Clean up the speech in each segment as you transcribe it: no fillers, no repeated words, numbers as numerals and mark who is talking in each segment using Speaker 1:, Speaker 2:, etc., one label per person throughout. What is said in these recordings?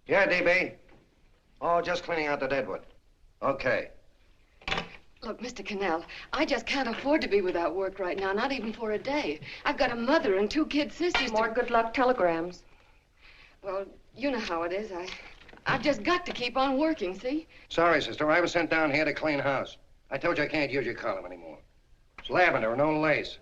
Speaker 1: Yeah, DB. Oh, just cleaning out the deadwood. Okay.
Speaker 2: Look, Mr. Connell, I just can't afford to be without work right now, not even for a day. I've got a mother and 2 kid sisters.
Speaker 3: More good luck telegrams.
Speaker 2: Well, you know how it is. I've just got to keep on working, see?
Speaker 1: Sorry, sister. I was sent down here to clean house. I told you I can't use your column anymore. It's lavender and no lace.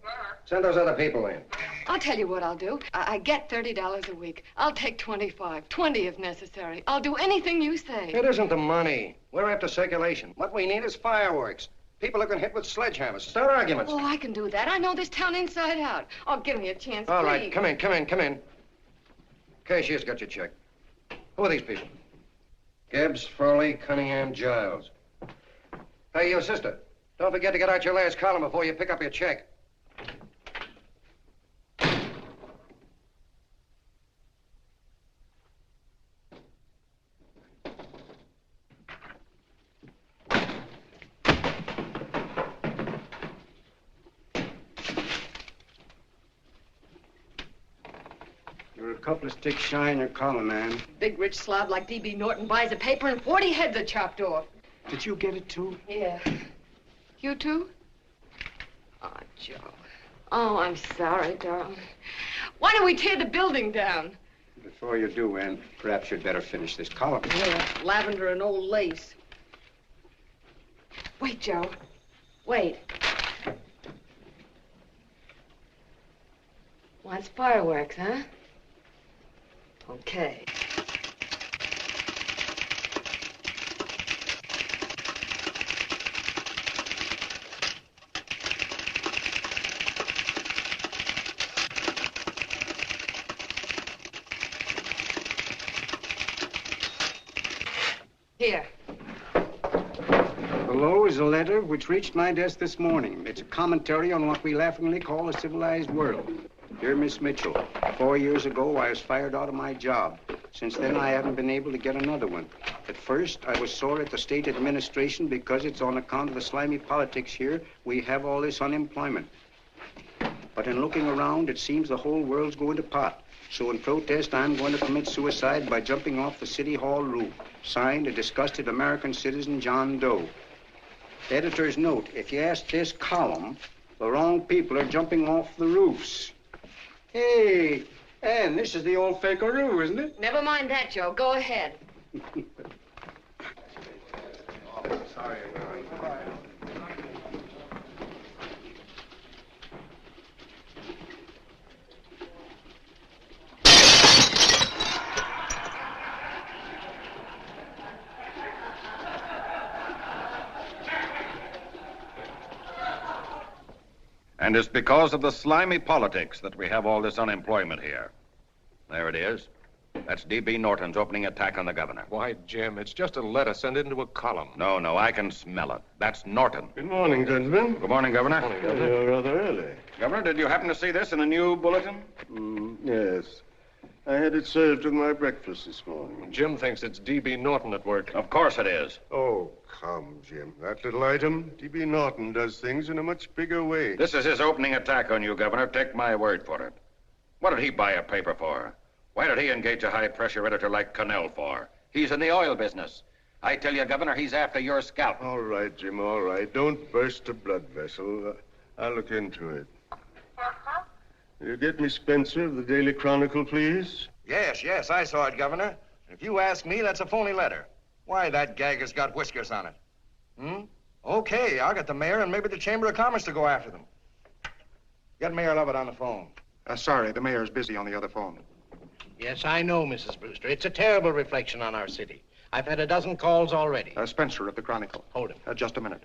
Speaker 1: Send those other people in.
Speaker 2: I'll tell you what I'll do. I get $30 a week. I'll take 25, 20 if necessary. I'll do anything you say.
Speaker 1: It isn't the money. We're after circulation. What we need is fireworks. People are going to hit with sledgehammers. Start arguments.
Speaker 2: Oh, I can do that. I know this town inside out. Oh, give me a chance,
Speaker 1: All
Speaker 2: please.
Speaker 1: right, come in. Cashier's got your check. Who are these people? Gibbs, Frawley, Cunningham, Giles. Hey, you sister. Don't forget to get out your last column before you pick up your check.
Speaker 4: You're a couple of sticks shy in your column, man.
Speaker 2: Big rich slob like D.B. Norton buys a paper and 40 heads are chopped off.
Speaker 4: Did you get it, too?
Speaker 2: Yeah. You too? Oh, Joe. Oh, I'm sorry, darling. Why don't we tear the building down?
Speaker 4: Before you do, Ann, perhaps you'd better finish this column.
Speaker 2: Yeah, lavender and old lace. Wait, Joe. Wait. Wants fireworks, huh? Okay. Here.
Speaker 4: Below is a letter which reached my desk this morning. It's a commentary on what we laughingly call a civilized world. Dear Miss Mitchell, 4 years ago, I was fired out of my job. Since then, I haven't been able to get another one. At first, I was sore at the state administration because it's on account of the slimy politics here we have all this unemployment. But in looking around, it seems the whole world's going to pot. So in protest, I'm going to commit suicide by jumping off the City Hall roof. Signed, a disgusted American citizen, John Doe. The editor's note, if you ask this column The wrong people are jumping off the roofs. Hey, Ann, this is the old fakeroo, isn't it?
Speaker 2: Never mind that, Joe. Go ahead.
Speaker 4: Sorry.
Speaker 3: And it's because of the slimy politics that we have all this unemployment here. There it is. That's D.B. Norton's opening attack on the governor.
Speaker 5: Why, Jim, it's just a letter sent into a column.
Speaker 3: No, I can smell it. That's Norton.
Speaker 6: Good morning, gentlemen.
Speaker 3: Good morning, Governor.
Speaker 5: Good morning, Governor.
Speaker 6: You're rather early.
Speaker 3: Governor, did you happen to see this in a new bulletin?
Speaker 6: Yes. I had it served with my breakfast this morning.
Speaker 5: Jim thinks it's D.B. Norton at work.
Speaker 3: Of course it is.
Speaker 6: Oh, come, Jim. That little item, D.B. Norton does things in a much bigger way.
Speaker 3: This is his opening attack on you, Governor. Take my word for it. What did he buy a paper for? Why did he engage a high-pressure editor like Connell for? He's in the oil business. I tell you, Governor, he's after your scalp.
Speaker 6: All right, Jim, all right. Don't burst a blood vessel. I'll look into it. You get me Spencer of the Daily Chronicle, please?
Speaker 1: Yes, I saw it, Governor. If you ask me, that's a phony letter. Why, that gagger's got whiskers on it. Okay, I'll get the mayor and maybe the Chamber of Commerce to go after them. Get Mayor Lovett on the phone.
Speaker 7: Sorry, the mayor's busy on the other phone.
Speaker 8: Yes, I know, Mrs. Brewster. It's a terrible reflection on our city. I've had a dozen calls already.
Speaker 7: Spencer of the Chronicle.
Speaker 8: Hold him.
Speaker 7: Just a minute.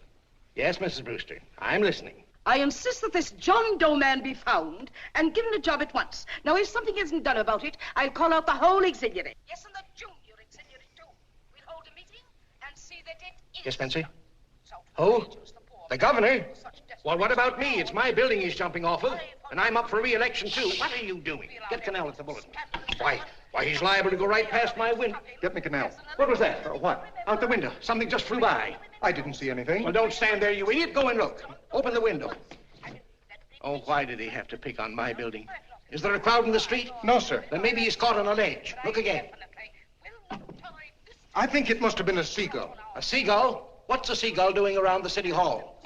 Speaker 8: Yes, Mrs. Brewster. I'm listening.
Speaker 9: I insist that this John Doe man be found and given a job at once. Now, if something isn't done about it, I'll call out the whole auxiliary. Yes, and the junior auxiliary, too. We'll hold a meeting and see that it is.
Speaker 8: Yes, Spencer? Who? The governor? Well, what about me? It's my building he's jumping off of, and I'm up for re-election, too. What are you doing? Get Connell at the bulletin. Why, he's liable to go right past my window.
Speaker 7: Get me Connell.
Speaker 8: What was that?
Speaker 7: What?
Speaker 8: Out the window. Something just flew by.
Speaker 7: I didn't see anything.
Speaker 8: Well, don't stand there, you idiot. Go and look. Open the window. Oh, why did he have to pick on my building? Is there a crowd in the street?
Speaker 7: No, sir.
Speaker 8: Then maybe he's caught on a ledge. Look again.
Speaker 7: I think it must have been a seagull.
Speaker 8: A seagull? What's a seagull doing around the city hall?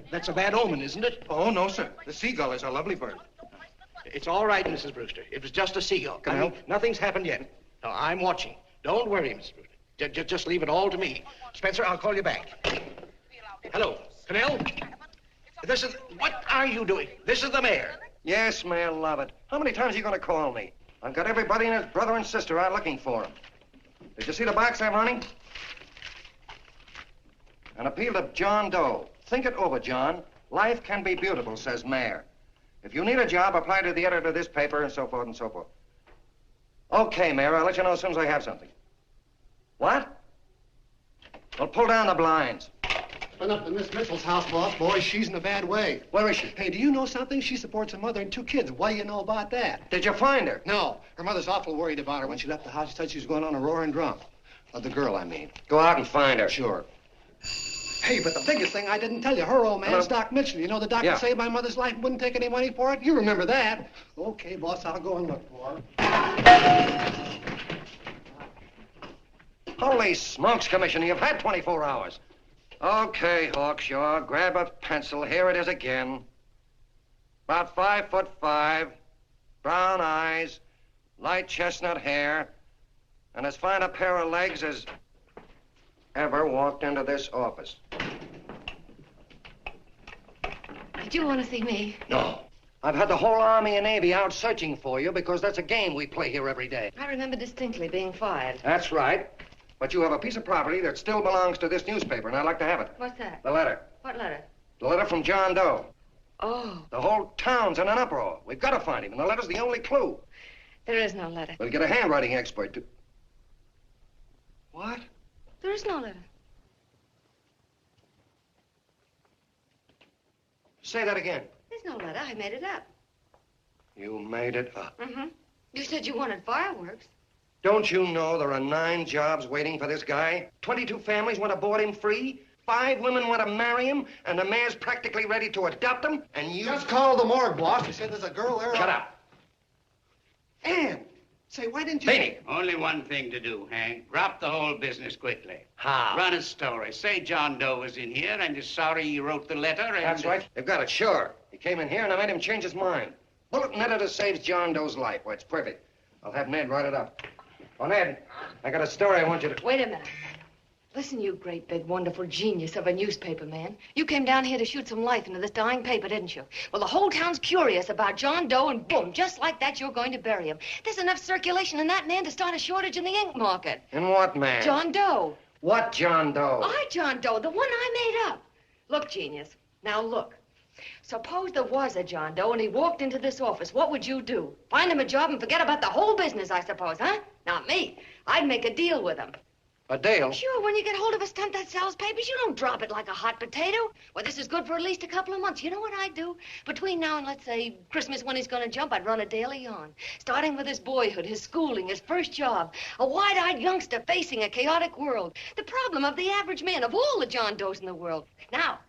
Speaker 8: That's a bad omen, isn't it?
Speaker 7: Oh, no, sir. The seagull is a lovely bird.
Speaker 8: It's all right, Mrs. Brewster. It was just a seagull.
Speaker 7: Can I help?
Speaker 8: Nothing's happened yet. No, I'm watching. Don't worry, Mrs. Brewster. Just leave it all to me. Spencer, I'll call you back. Hello, Connell? What are you doing? This is the mayor.
Speaker 1: Yes, Mayor Lovett. How many times are you going to call me? I've got everybody and his brother and sister out looking for him. Did you see the box I'm running? An appeal to John Doe. Think it over, John. Life can be beautiful, says Mayor. If you need a job, apply to the editor of this paper and so forth and so forth. Okay, Mayor, I'll let you know as soon as I have something. What? Well, pull down the blinds.
Speaker 10: Been up in Miss Mitchell's house, boss. Boy, she's in a bad way.
Speaker 1: Where is she?
Speaker 10: Hey, do you know something? She supports a mother and two kids. What do you know about that?
Speaker 1: Did you find her?
Speaker 10: No. Her mother's awful worried about her. When she left the house, she said she was going on a roaring drunk. The girl, I mean.
Speaker 1: Go out and find her.
Speaker 10: Sure. Hey, but the biggest thing I didn't tell you, her old man's Doc Mitchell. You know the doctor saved my mother's life and wouldn't take any money for it? You remember that. Okay, boss, I'll go and look for her.
Speaker 1: Holy smokes, Commissioner, you've had 24 hours. Okay, Hawkshaw, grab a pencil. Here it is again. About 5'5", brown eyes, light chestnut hair, and as fine a pair of legs as ever walked into this office.
Speaker 2: Did you want to see me?
Speaker 1: No. I've had the whole Army and Navy out searching for you because that's a game we play here every day.
Speaker 2: I remember distinctly being fired.
Speaker 1: That's right. But you have a piece of property that still belongs to this newspaper, and I'd like to have it.
Speaker 2: What's that?
Speaker 1: The letter.
Speaker 2: What letter?
Speaker 1: The letter from John Doe.
Speaker 2: Oh.
Speaker 1: The whole town's in an uproar. We've got to find him, and the letter's the only clue.
Speaker 2: There is no letter.
Speaker 1: We'll get a handwriting expert to... What?
Speaker 2: There is no letter.
Speaker 1: Say that again.
Speaker 2: There's no letter. I made it up.
Speaker 1: You made it up.
Speaker 2: Mm-hmm. You said you wanted fireworks.
Speaker 1: Don't you know there are 9 jobs waiting for this guy? 22 families want to board him free. 5 women want to marry him, and the mayor's practically ready to adopt him, and you...
Speaker 10: Just call the morgue, boss. They said there's a girl there.
Speaker 1: Shut up.
Speaker 10: Ann, Say, why didn't you...
Speaker 1: Beanie!
Speaker 11: Only one thing to do, Hank. Drop the whole business quickly.
Speaker 1: How?
Speaker 11: Run a story. Say John Doe was in here and is sorry he wrote the letter and...
Speaker 1: That's right. They've got it, sure. He came in here and I made him change his mind. Bulletin editor saves John Doe's life. Why, it's perfect. I'll have Ned write it up. Oh, Ned, I got a story I want you to...
Speaker 2: Wait a minute. Listen, you great, big, wonderful genius of a newspaper man. You came down here to shoot some life into this dying paper, didn't you? Well, the whole town's curious about John Doe, and boom, just like that, you're going to bury him. There's enough circulation in that man to start a shortage in the ink market.
Speaker 1: In what man?
Speaker 2: John Doe.
Speaker 1: What John Doe?
Speaker 2: I, John Doe, the one I made up. Look, genius, now look. Suppose there was a John Doe and he walked into this office. What would you do? Find him a job and forget about the whole business, I suppose, huh? Not me. I'd make a deal with him.
Speaker 1: A deal?
Speaker 2: Sure, when you get hold of a stunt that sells papers, you don't drop it like a hot potato. Well, this is good for at least a couple of months. You know what I'd do? Between now and, let's say, Christmas when he's going to jump, I'd run a daily on. Starting with his boyhood, his schooling, his first job. A wide-eyed youngster facing a chaotic world. The problem of the average man, of all the John Does in the world. Now,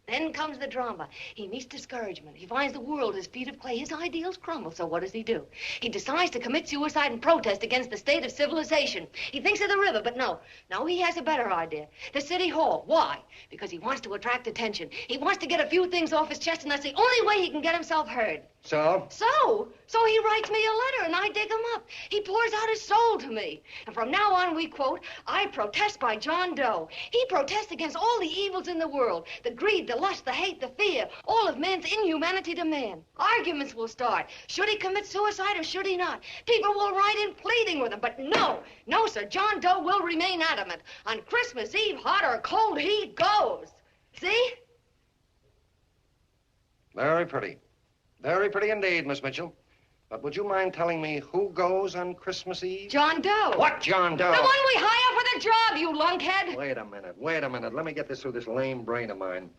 Speaker 2: then comes the drama. He meets discouragement. He finds the world his feet of clay. His ideals crumble. So what does he do? He decides to commit suicide and protest against the state of civilization. He thinks of the river, but no. No, he has a better idea. The city hall. Why? Because he wants to attract attention. He wants to get a few things off his chest, and that's the only way he can get himself heard.
Speaker 1: So?
Speaker 2: So he writes me a letter, and I dig him up. He pours out his soul to me. And from now on, we quote, I protest by John Doe. He protests against all the evils in the world. The greed, the lust, the hate, the fear. All of man's inhumanity to man. Arguments will start. Should he commit suicide or should he not? People will write in pleading with him. But no, no, sir. John Doe will remain adamant. On Christmas Eve, hot or cold, he goes. See?
Speaker 1: Very pretty. Very pretty indeed, Miss Mitchell. But would you mind telling me who goes on Christmas Eve?
Speaker 2: John Doe.
Speaker 1: What John Doe?
Speaker 2: The one we hire for the job, you lunkhead.
Speaker 1: Wait a minute. Let me get this through this lame brain of mine.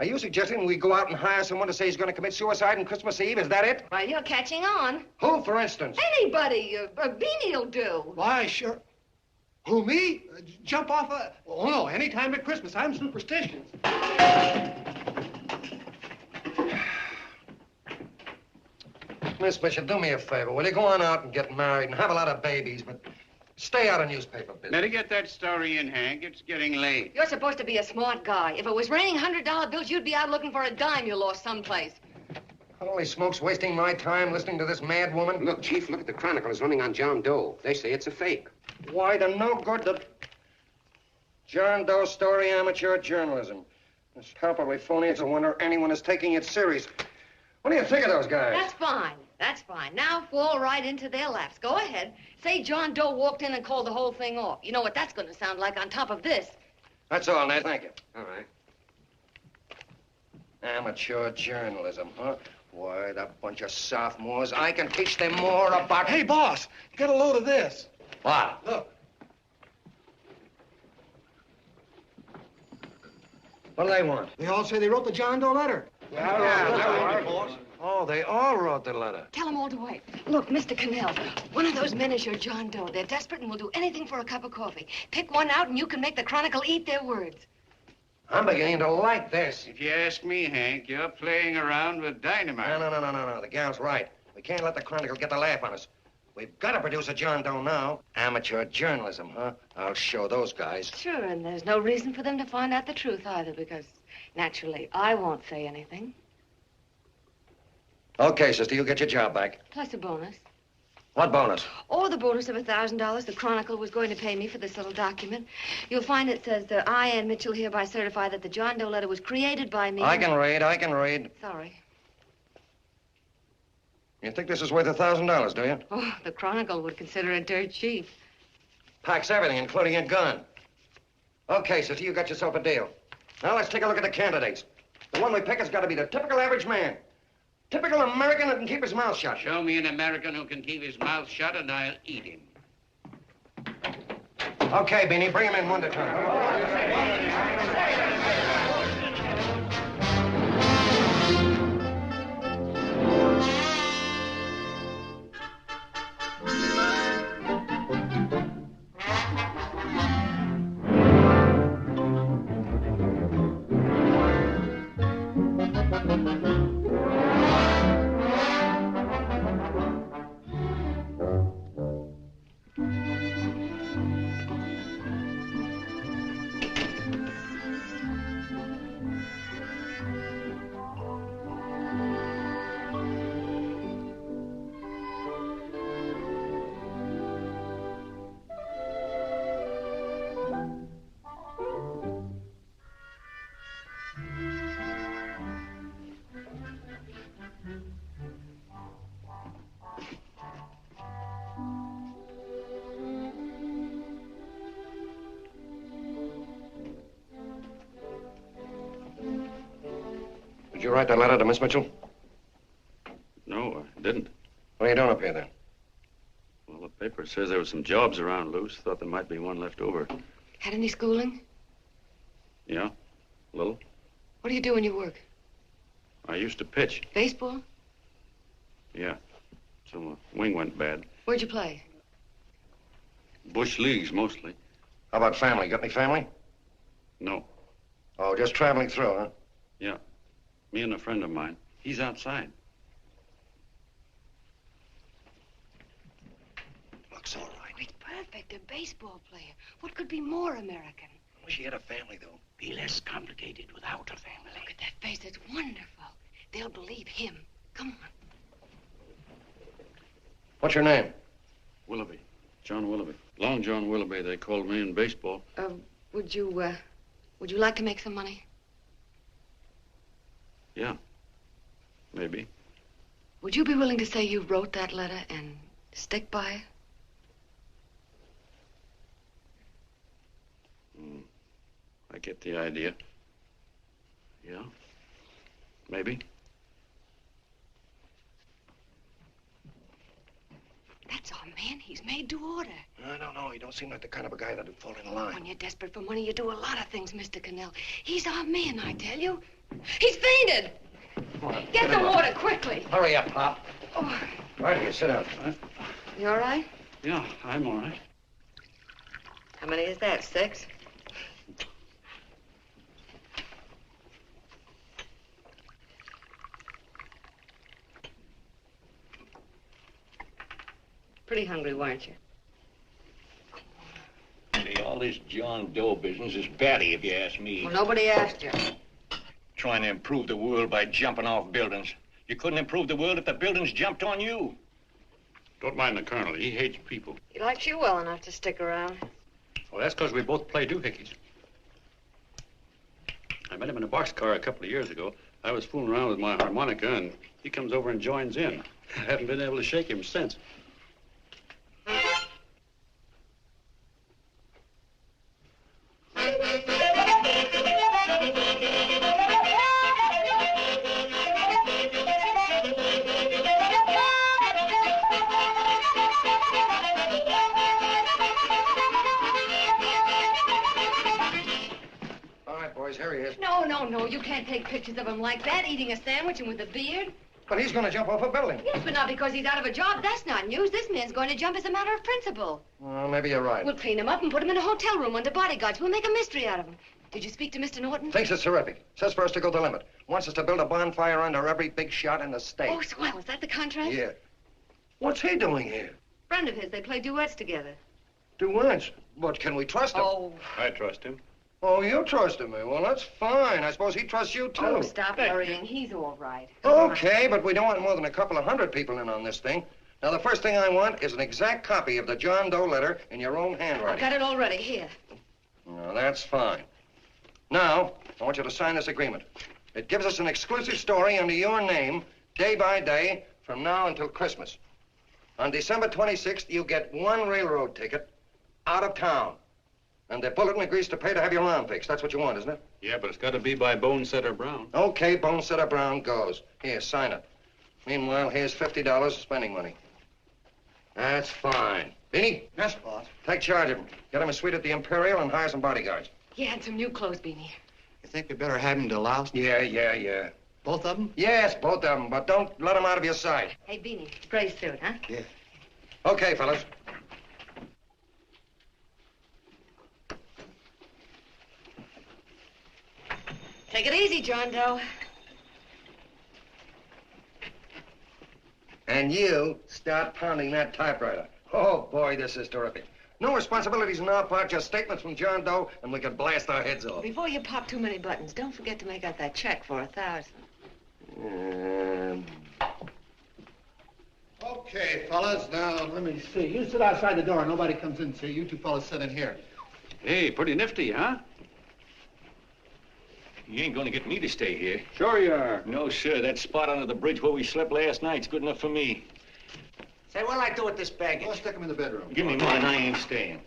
Speaker 1: Are you suggesting we go out and hire someone to say he's going to commit suicide on Christmas Eve? Is that it?
Speaker 2: Well, you're catching on.
Speaker 1: Who, for instance?
Speaker 2: Anybody. Beanie'll do.
Speaker 10: Why, sure. Who, me? Jump off a... Oh, no, any time at Christmas. I'm superstitious.
Speaker 1: Miss Mitchell, do me a favor. Will you go on out and get married and have a lot of babies, but stay out of newspaper business.
Speaker 11: Better get that story in, Hank. It's getting late.
Speaker 2: You're supposed to be a smart guy. If it was raining $100 bills, you'd be out looking for a dime you lost someplace.
Speaker 1: Holy smokes, wasting my time listening to this mad woman.
Speaker 4: Look, Chief, look at the Chronicle. It's running on John Doe. They say it's a fake.
Speaker 1: Why, the no good that... John Doe story, amateur journalism. It's palpably phony. It's a wonder anyone is taking it serious. What do you think of those guys?
Speaker 2: That's fine. That's fine. Now fall right into their laps. Go ahead. Say John Doe walked in and called the whole thing off. You know what that's going to sound like on top of this.
Speaker 1: That's all, Ned. Thank you. All right. Amateur journalism, huh? Why, that bunch of sophomores. I can teach them more about...
Speaker 10: Hey, boss, get a load of this.
Speaker 1: What?
Speaker 10: Look.
Speaker 1: What do they want?
Speaker 10: They all say they wrote the John Doe letter.
Speaker 1: boss. Oh, they all wrote the letter.
Speaker 2: Tell them all to wait. Look, Mr. Connell, one of those men is your John Doe. They're desperate and will do anything for a cup of coffee. Pick one out and you can make the Chronicle eat their words.
Speaker 1: I'm beginning to like this.
Speaker 11: If you ask me, Hank, you're playing around with dynamite.
Speaker 1: No. The gal's right. We can't let the Chronicle get the laugh on us. We've got to produce a John Doe now. Amateur journalism, huh? I'll show those guys.
Speaker 2: Sure, and there's no reason for them to find out the truth either, because naturally, I won't say anything.
Speaker 1: Okay, sister, you get your job back.
Speaker 2: Plus a bonus.
Speaker 1: What bonus?
Speaker 2: Oh, the bonus of $1,000 the Chronicle was going to pay me for this little document. You'll find it says, I, Ann Mitchell, hereby certify that the John Doe letter was created by me.
Speaker 1: I can read.
Speaker 2: Sorry.
Speaker 1: You think this is worth $1,000, do you?
Speaker 2: Oh, the Chronicle would consider it dirt cheap.
Speaker 1: Packs everything, including a gun. Okay, sister, you got yourself a deal. Now let's take a look at the candidates. The one we pick has got to be the typical average man. Typical American that can keep his mouth shut.
Speaker 11: Show me an American who can keep his mouth shut and I'll eat him.
Speaker 1: Okay, Beanie, bring him in one at a time. you write that letter to Miss Mitchell?
Speaker 12: No, I didn't.
Speaker 1: What are you doing up here, then?
Speaker 12: Well, the paper says there were some jobs around loose. Thought there might be one left over.
Speaker 2: Had any schooling?
Speaker 12: Yeah, a little.
Speaker 2: What do you do when you work?
Speaker 12: I used to pitch.
Speaker 2: Baseball?
Speaker 12: Yeah. So my wing went bad.
Speaker 2: Where'd you play?
Speaker 12: Bush leagues, mostly.
Speaker 1: How about family? Got any family?
Speaker 12: No.
Speaker 1: Oh, just traveling through, huh?
Speaker 12: Yeah. Me and a friend of mine. He's outside.
Speaker 1: Looks all right.
Speaker 2: It's perfect. A baseball player. What could be more American?
Speaker 1: I wish he had a family, though.
Speaker 11: Be less complicated without a family.
Speaker 2: Look at that face. It's wonderful. They'll believe him. Come on.
Speaker 1: What's your name?
Speaker 12: Willoughby. John Willoughby. Long John Willoughby, they called me in baseball.
Speaker 2: Would you like to make some money?
Speaker 12: Yeah. Maybe.
Speaker 2: Would you be willing to say you wrote that letter and stick by it?
Speaker 12: I get the idea. Yeah. Maybe.
Speaker 2: That's our man. He's made to order.
Speaker 1: I don't know. He don't seem like the kind of a guy that'd fall in line.
Speaker 2: When you're desperate for money, you do a lot of things, Mr. Connell. He's our man, I tell you. He's fainted.
Speaker 1: Come on,
Speaker 2: Get the water quickly.
Speaker 1: Hurry up, Pop.
Speaker 2: Oh.
Speaker 1: Right here, sit down.
Speaker 2: You all right?
Speaker 12: Yeah, I'm all right.
Speaker 2: How many is that, 6? Pretty hungry, weren't you?
Speaker 11: See, all this John Doe business is batty, if you ask me.
Speaker 2: Well, nobody asked you.
Speaker 11: Trying to improve the world by jumping off buildings. You couldn't improve the world if the buildings jumped on you.
Speaker 12: Don't mind the colonel. He hates people.
Speaker 2: He likes you well enough to stick around.
Speaker 12: Well, that's because we both play doohickeys. I met him in a boxcar a couple of years ago. I was fooling around with my harmonica, and he comes over and joins in. I haven't been able to shake him since.
Speaker 2: No, you can't take pictures of him like that, eating a sandwich and with a beard.
Speaker 1: But he's going to jump off a building.
Speaker 2: Yes, but not because he's out of a job. That's not news. This man's going to jump as a matter of principle.
Speaker 1: Well, maybe you're right.
Speaker 2: We'll clean him up and put him in a hotel room under bodyguards. We'll make a mystery out of him. Did you speak to Mr. Norton?
Speaker 1: Thinks it's terrific. Says for us to go the limit. Wants us to build a bonfire under every big shot in the state.
Speaker 2: Oh, swell. Is that the contract?
Speaker 1: Yeah. What's he doing here?
Speaker 2: Friend of his. They play duets together.
Speaker 1: Duets? But can we trust him?
Speaker 2: Oh.
Speaker 12: I trust him.
Speaker 1: Oh, you trust him, eh? Well, that's fine. I suppose he trusts you, too.
Speaker 2: Oh, stop worrying. He's all right.
Speaker 1: Okay, but we don't want more than a couple of 100 people in on this thing. Now, the first thing I want is an exact copy of the John Doe letter in your own handwriting.
Speaker 2: I've got it already. Here.
Speaker 1: No, that's fine. Now, I want you to sign this agreement. It gives us an exclusive story under your name, day by day, from now until Christmas. On December 26th, you get 1 railroad ticket out of town. And the bulletin agrees to pay to have your arm fixed. That's what you want, isn't it?
Speaker 12: Yeah, but it's got to be by Bonesetter Brown.
Speaker 1: Okay, Bonesetter Brown goes. Here, sign it. Meanwhile, here's $50 spending money. That's fine. Beanie?
Speaker 10: Yes, boss.
Speaker 1: Take charge of him. Get him a suite at the Imperial and hire some bodyguards.
Speaker 2: Yeah, and some new clothes, Beanie.
Speaker 10: You think we better have him to Laos?
Speaker 1: Yeah.
Speaker 10: Both of them?
Speaker 1: Yes, both of them, but don't let them out of your sight.
Speaker 2: Hey, Beanie, gray suit, huh?
Speaker 10: Yeah.
Speaker 1: Okay, fellas.
Speaker 2: Take it easy, John Doe.
Speaker 1: And you start pounding that typewriter. Oh, boy, this is terrific. No responsibilities on our part, just statements from John Doe, and we can blast our heads off.
Speaker 2: Before you pop too many buttons, don't forget to make out that check for 1,000.
Speaker 10: Okay, fellas, now, let me see. You sit outside the door. Nobody comes in, see? You two fellas sit in here.
Speaker 12: Hey, pretty nifty, huh?
Speaker 11: You ain't gonna get me to stay here.
Speaker 12: Sure you are.
Speaker 11: No, sir. That spot under the bridge where we slept last night's good enough for me.
Speaker 8: Say, what'll I do with this baggage?
Speaker 10: I'll stick him in the bedroom.
Speaker 11: Give me mine, I ain't staying.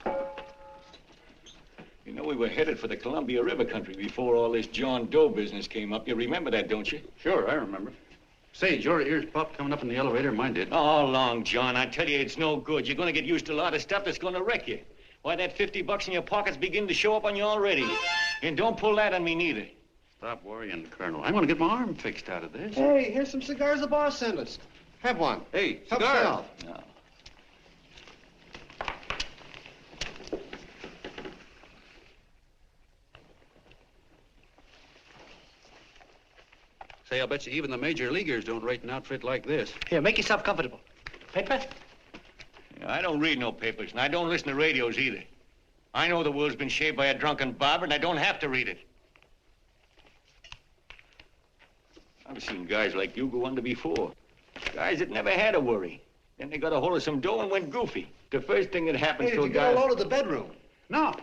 Speaker 11: You know, we were headed for the Columbia River country before all this John Doe business came up. You remember that, don't you?
Speaker 12: Sure, I remember. Say, your ears popped coming up in the elevator. Mine did.
Speaker 11: Oh, Long John, I tell you, it's no good. You're going to get used to a lot of stuff that's going to wreck you. Why, that $50 in your pocket's beginning to show up on you already. And don't pull that on me, neither.
Speaker 12: Stop worrying, Colonel. I'm going to get my arm fixed out of this.
Speaker 10: Hey, here's some cigars the boss sent us. Have one.
Speaker 12: Hey,
Speaker 10: Help
Speaker 12: cigars.
Speaker 10: yourself.
Speaker 11: No.
Speaker 12: Say, I'll bet you even the major leaguers don't rate an outfit like this.
Speaker 8: Here, make yourself comfortable. Paper?
Speaker 11: I don't read no papers, and I don't listen to radios either. I know the world's been shaped by a drunken barber, and I don't have to read it. I've seen guys like you go under before. Guys that never had a worry. Then they got a hold of some dough and went goofy. The first thing that happens
Speaker 10: Hey,
Speaker 11: to
Speaker 10: did
Speaker 11: a
Speaker 10: you
Speaker 11: guy...
Speaker 10: get a load of the bedroom?
Speaker 12: No.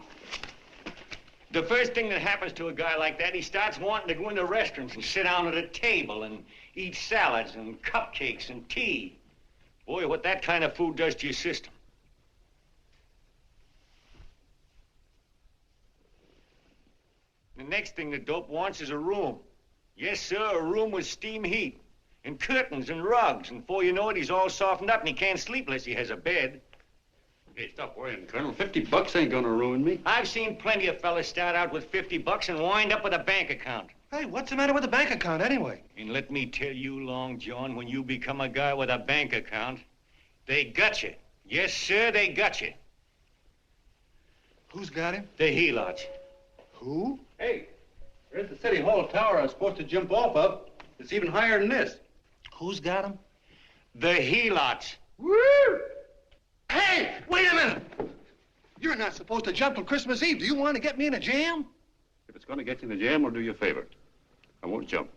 Speaker 11: The first thing that happens to a guy like that, he starts wanting to go into restaurants and sit down at a table and eat salads and cupcakes and tea. Boy, what that kind of food does to your system. The next thing the dope wants is a room. Yes, sir, a room with steam heat and curtains and rugs. And before you know it, he's all softened up and he can't sleep unless he has a bed.
Speaker 12: Hey, stop worrying, Colonel. $50 ain't gonna ruin me.
Speaker 11: I've seen plenty of fellas start out with $50 and wind up with a bank account.
Speaker 10: Hey, what's the matter with the bank account anyway?
Speaker 11: And let me tell you, Long John, when you become a guy with a bank account, they got you. Yes, sir, they got you.
Speaker 10: Who's got him?
Speaker 11: The helots.
Speaker 10: Who?
Speaker 12: Hey, there's the City Hall tower I was supposed to jump off of. It's even higher than this.
Speaker 10: Who's got him?
Speaker 11: The helots.
Speaker 10: Woo! Hey, wait a minute! You're not supposed to jump till Christmas Eve. Do you want to get me in a jam?
Speaker 12: If it's gonna get you in the jam, I'll do you a favor. I won't jump.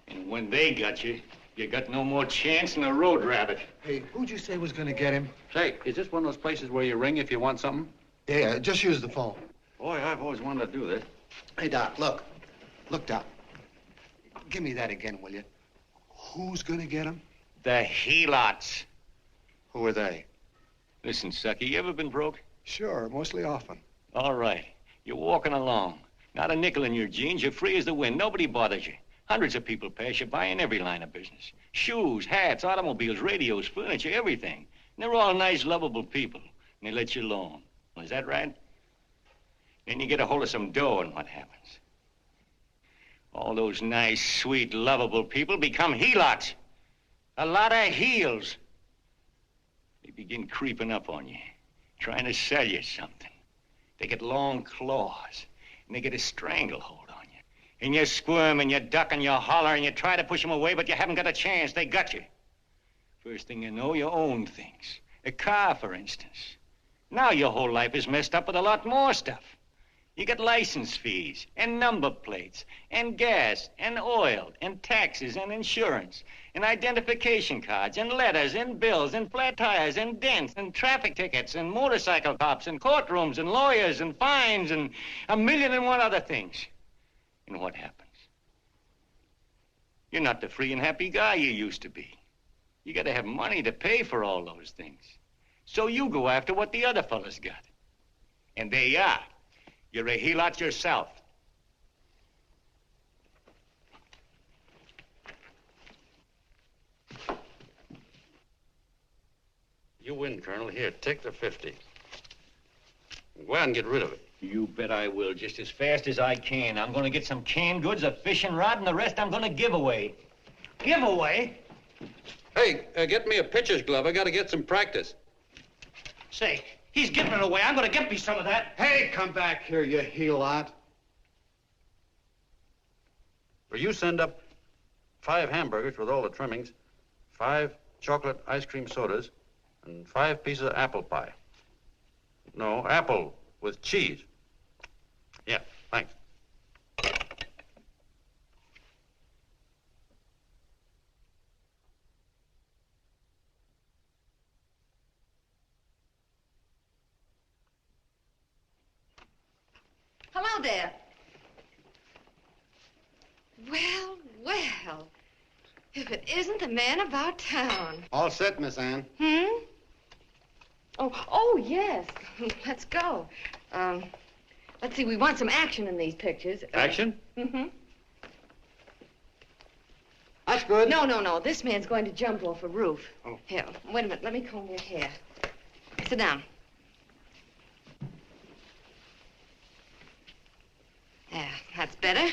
Speaker 11: And when they got you, you got no more chance than a road rabbit.
Speaker 10: Hey, who'd you say was going to get him?
Speaker 12: Say, is this one of those places where you ring if you want something?
Speaker 10: Yeah, just use the phone.
Speaker 12: Boy, I've always wanted to do this.
Speaker 10: Hey, Doc, look. Look, Doc. Give me that again, will you? Who's going to get him?
Speaker 11: The helots.
Speaker 10: Who are they?
Speaker 11: Listen, Sucky, you ever been broke?
Speaker 10: Sure, mostly often.
Speaker 11: All right. You're walking along. Not a nickel in your jeans. You're free as the wind. Nobody bothers you. Hundreds of people pass you by in every line of business. Shoes, hats, automobiles, radios, furniture, everything. And they're all nice, lovable people. And they let you alone. Well, is that right? Then you get a hold of some dough, and what happens? All those nice, sweet, lovable people become helots. A lot of heels. They begin creeping up on you, trying to sell you something. They get long claws, and they get a stranglehold on you. And you squirm, and you duck, and you holler, and you try to push them away, but you haven't got a chance. They got you. First thing you know, you own things. A car, for instance. Now your whole life is messed up with a lot more stuff. You get license fees, and number plates, and gas, and oil, and taxes, and insurance, and identification cards, and letters, and bills, and flat tires, and dents, and traffic tickets, and motorcycle cops, and courtrooms, and lawyers, and fines, and 1,000,001 other things. And what happens? You're not the free and happy guy you used to be. You gotta have money to pay for all those things. So you go after what the other fellas got. And there you are. You're a helot yourself.
Speaker 12: You win, Colonel. Here, take the 50. Go out and get rid of it.
Speaker 11: You bet I will, just as fast as I can. I'm gonna get some canned goods, a fishing rod, and the rest I'm gonna give away. Give away?
Speaker 12: Hey, get me a pitcher's glove. I gotta get some practice.
Speaker 8: Say, he's giving it away. I'm going to get me some of that.
Speaker 10: Hey, come back here, you helot.
Speaker 12: Will you send up 5 hamburgers with all the trimmings, 5 chocolate ice cream sodas, and 5 pieces of apple pie? No, apple with cheese. Yeah, thanks.
Speaker 2: Hello there. Well, well. If it isn't the man about town.
Speaker 4: All set, Miss Anne.
Speaker 2: Oh, yes. Let's go. Let's see, we want some action in these pictures.
Speaker 12: Action?
Speaker 2: Mm-hmm.
Speaker 10: That's good.
Speaker 2: No. This man's going to jump off a roof.
Speaker 10: Oh.
Speaker 2: Here, wait a minute. Let me comb your hair. Sit down. There, that's better.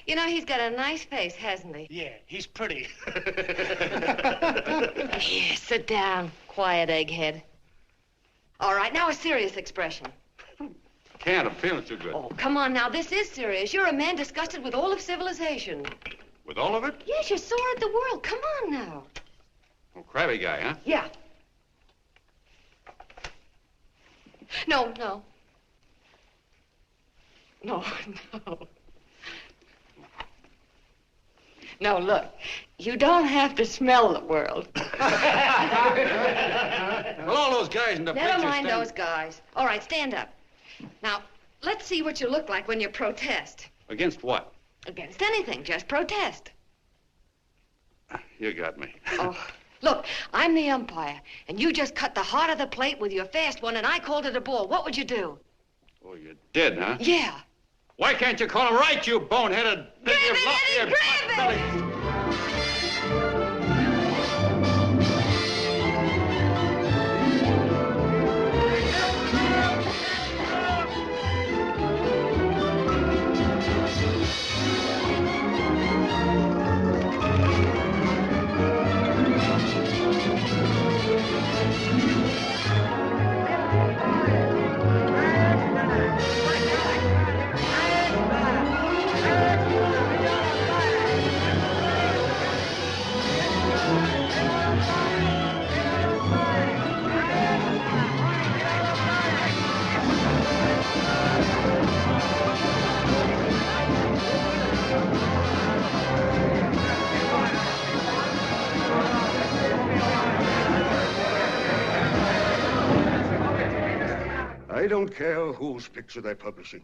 Speaker 2: You know, he's got a nice face, hasn't he?
Speaker 8: Yeah, he's pretty.
Speaker 2: Here, sit down. Quiet, egghead. All right, now a serious expression.
Speaker 12: Can't, I'm feeling too good.
Speaker 2: Oh, come on now, this is serious. You're a man disgusted with all of civilization.
Speaker 12: With all of it?
Speaker 2: Yes, you're sore at the world. Come on now.
Speaker 12: Oh, crabby guy, huh?
Speaker 2: Yeah. No. No, look. You don't have to smell the world.
Speaker 12: Well, all those guys in the picture
Speaker 2: Never mind
Speaker 12: stand...
Speaker 2: those guys. All right, stand up. Now, let's see what you look like when you protest.
Speaker 12: Against what?
Speaker 2: Against anything, just protest.
Speaker 12: You got me.
Speaker 2: Oh, look, I'm the umpire, and you just cut the heart of the plate with your fast one, and I called it a ball. What would you do?
Speaker 12: Oh, you did, huh?
Speaker 2: Yeah.
Speaker 12: Why can't you call him right, you boneheaded...
Speaker 2: Grab it, Eddie, grab it!
Speaker 6: I don't care whose picture they're publishing.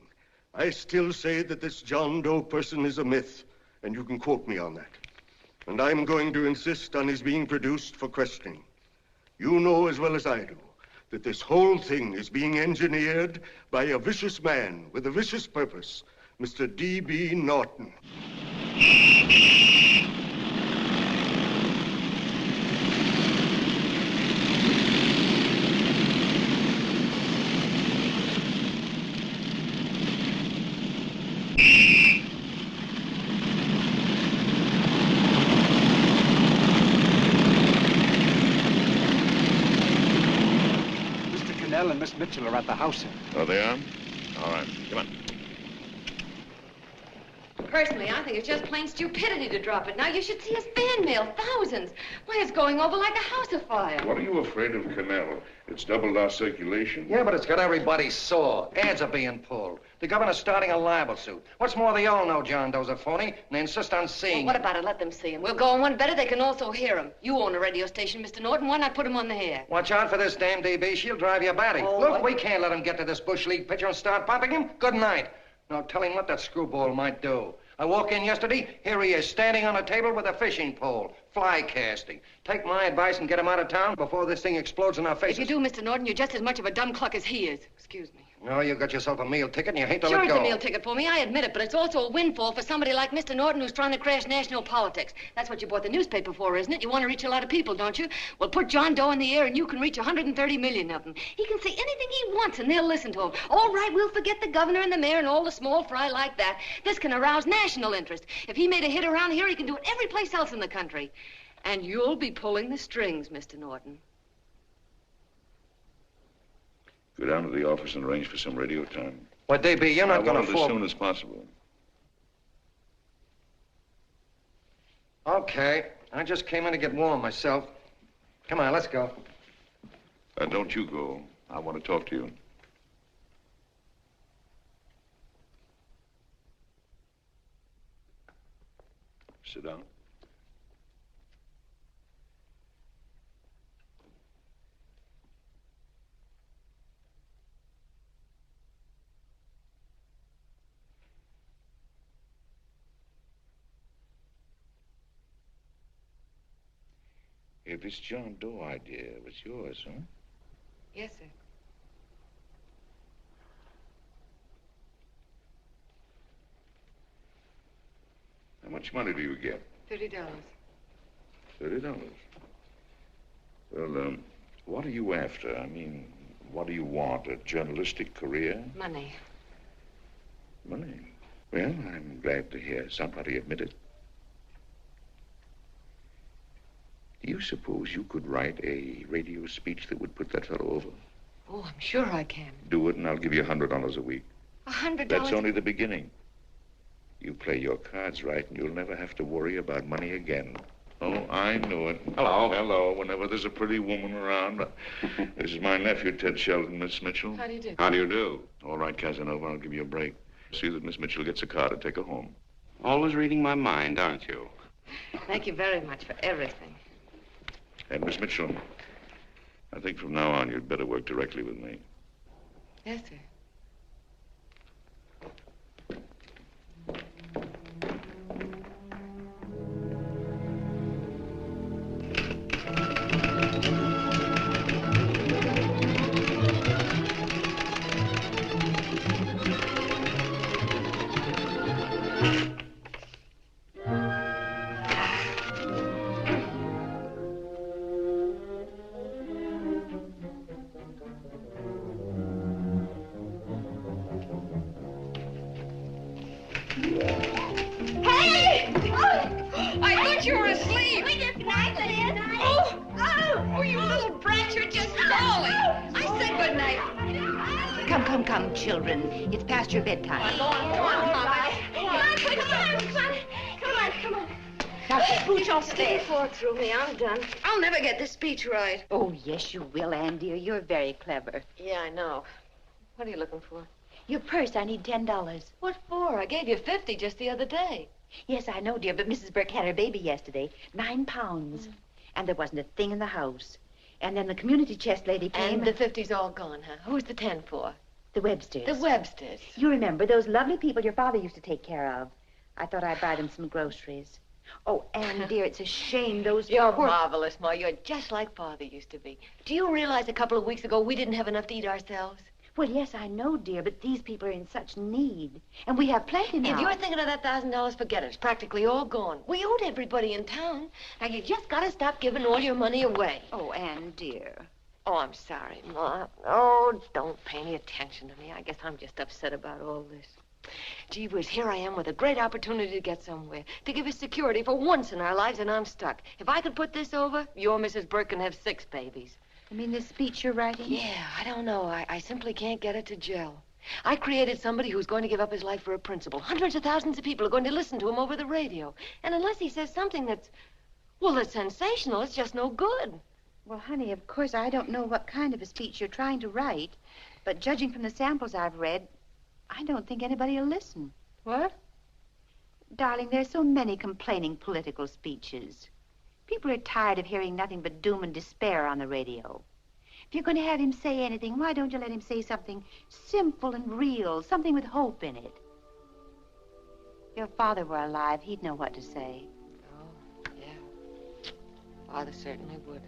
Speaker 6: I still say that this John Doe person is a myth, and you can quote me on that. And I'm going to insist on his being produced for questioning. You know as well as I do that this whole thing is being engineered by a vicious man with a vicious purpose, Mr. D.B. Norton.
Speaker 4: And Miss Mitchell are at the house, sir.
Speaker 3: Oh, they are? All right, come on.
Speaker 2: Personally, I think it's just plain stupidity to drop it. Now, you should see his fan mail, thousands. Why, it's going over like a house afire.
Speaker 13: What are you afraid of, Connell? It's doubled our circulation.
Speaker 1: Yeah, but it's got everybody sore. Ads are being pulled. The governor's starting a libel suit. What's more, they all know John Doe's a phony, and they insist on seeing
Speaker 2: Well, what about it? Let them see him. We'll go on one better. They can also hear him. You own a radio station, Mr. Norton. Why not put him on the air?
Speaker 1: Watch out for this damn DB. She'll drive you batty.
Speaker 2: Oh,
Speaker 1: Look, we can't let him get to this Bush League pitcher and start pumping him. Good night. Now, tell him what that screwball might do. I walk in yesterday, here he is, standing on a table with a fishing pole, fly casting. Take my advice and get him out of town before this thing explodes in our faces.
Speaker 2: If you do, Mr. Norton, you're just as much of a dumb cluck as he is. Excuse me.
Speaker 1: No, you got yourself a meal ticket and you hate to
Speaker 2: Sure,
Speaker 1: let go.
Speaker 2: it's a meal ticket for me, I admit it, but it's also a windfall for somebody like Mr. Norton who's trying to crash national politics. That's what you bought the newspaper for, isn't it? You want to reach a lot of people, don't you? Well, put John Doe in the air and you can reach 130 million of them. He can say anything he wants and they'll listen to him. All right, we'll forget the governor and the mayor and all the small fry like that. This can arouse national interest. If he made a hit around here, he can do it every place else in the country. And you'll be pulling the strings, Mr. Norton.
Speaker 13: Go down to the office and arrange for some radio time.
Speaker 1: Well, DB, you're not going to
Speaker 13: as
Speaker 1: fall...
Speaker 13: soon as possible.
Speaker 1: Okay. I just came in to get warm myself. Come on, let's go.
Speaker 13: Don't you go. I want to talk to you. Sit down. this John Doe idea was yours, huh?
Speaker 2: Yes, sir.
Speaker 13: How much money do you get?
Speaker 2: $30.
Speaker 13: $30. Well, what are you after? I mean, what do you want? A journalistic career?
Speaker 2: Money.
Speaker 13: Money? Well, I'm glad to hear somebody admit it. Do you suppose you could write a radio speech that would put that fellow over?
Speaker 2: Oh, I'm sure I can.
Speaker 13: Do it, and I'll give you $100 a week.
Speaker 2: $100?
Speaker 13: That's only the beginning. You play your cards right, and you'll never have to worry about money again. Oh, I knew it. Hello. Hello. Whenever there's a pretty woman around. This is my nephew, Ted Sheldon, Miss Mitchell.
Speaker 2: How do you do?
Speaker 13: How do you do? All right, Casanova, I'll give you a break. See that Miss Mitchell gets a car to take her home.
Speaker 14: Always reading my mind, aren't you?
Speaker 2: Thank you very much for everything.
Speaker 13: And Miss Mitchell, I think from now on you'd better work directly with me.
Speaker 2: Yes, sir.
Speaker 15: Children, it's past your bedtime.
Speaker 2: Come on.
Speaker 15: Now, spooch off
Speaker 2: Stay fork through me. I'm done. I'll never get this speech right.
Speaker 15: Oh, yes, you will, Ann, dear. You're very clever.
Speaker 2: Yeah, I know. What are you looking for?
Speaker 15: Your purse. I need $10.
Speaker 2: What for? I gave you 50 just the other day.
Speaker 15: Yes, I know, dear, but Mrs. Burke had her baby yesterday. 9 pounds. And there wasn't a thing in the house. And then the community chest lady came.
Speaker 2: And the 50's all gone, huh? Who's the 10 for?
Speaker 15: The Websters.
Speaker 2: The Websters.
Speaker 15: You remember those lovely people your father used to take care of. I thought I'd buy them some groceries. Oh, Anne, dear, it's a shame those
Speaker 2: You're
Speaker 15: poor...
Speaker 2: marvelous, Ma. You're just like Father used to be. Do you realize a couple of weeks ago we didn't have enough to eat ourselves?
Speaker 15: Well, yes, I know, dear, but these people are in such need. And we have plenty now.
Speaker 2: If you're thinking of that $1,000, forget it. It's practically all gone. We owed everybody in town. Now, you just got to stop giving all your money away.
Speaker 15: Oh, Anne, dear.
Speaker 2: Oh, I'm sorry, Ma. Oh, don't pay any attention to me. I guess I'm just upset about all this. Gee whiz, here I am with a great opportunity to get somewhere, to give us security for once in our lives, and I'm stuck. If I could put this over, your Mrs. Burke can have 6 babies.
Speaker 15: You mean this speech you're writing?
Speaker 2: Yeah, I don't know. I simply can't get it to gel. I created somebody who's going to give up his life for a principle. Hundreds of thousands of people are going to listen to him over the radio. And unless he says something that's sensational, it's just no good.
Speaker 15: Well, honey, of course, I don't know what kind of a speech you're trying to write, but judging from the samples I've read, I don't think anybody will listen.
Speaker 2: What?
Speaker 15: Darling, there's so many complaining political speeches. People are tired of hearing nothing but doom and despair on the radio. If you're going to have him say anything, why don't you let him say something simple and real, something with hope in it? If your father were alive, he'd know what to say.
Speaker 2: Oh, yeah. Father certainly would.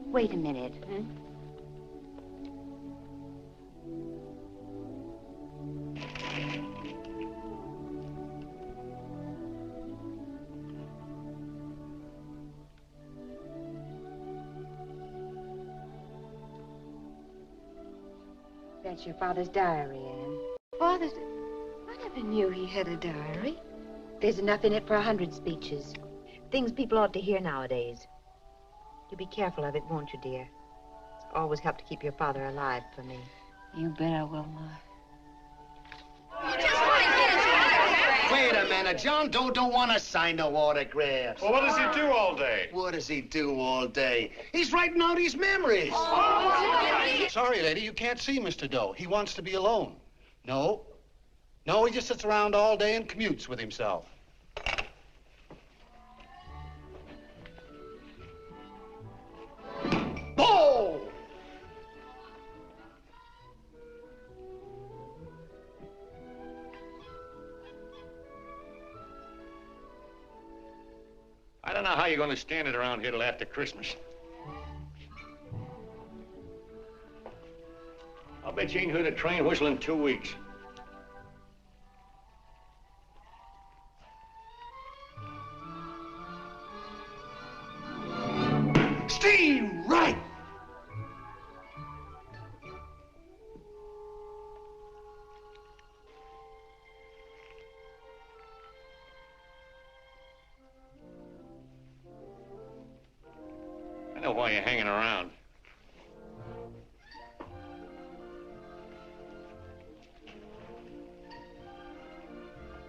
Speaker 15: Wait a minute. That's your father's diary, Anne.
Speaker 2: Father's... I never knew he had a diary.
Speaker 15: There's enough in it for 100 speeches. Things people ought to hear nowadays. You'll be careful of it, won't you, dear? It's always helped to keep your father alive for me.
Speaker 2: You bet I will, Ma.
Speaker 8: Wait a minute. John Doe don't want to sign no autographs.
Speaker 5: Well, what does he do all day?
Speaker 8: What does he do all day? He's writing out his memories.
Speaker 10: Sorry, lady, you can't see Mr. Doe. He wants to be alone. No, he just sits around all day and commutes with himself.
Speaker 8: Oh!
Speaker 11: I don't know how you're going to stand it around here till after Christmas. I'll bet you ain't heard a train whistle in 2 weeks.
Speaker 10: Steve, right!
Speaker 11: I know why you're hanging around.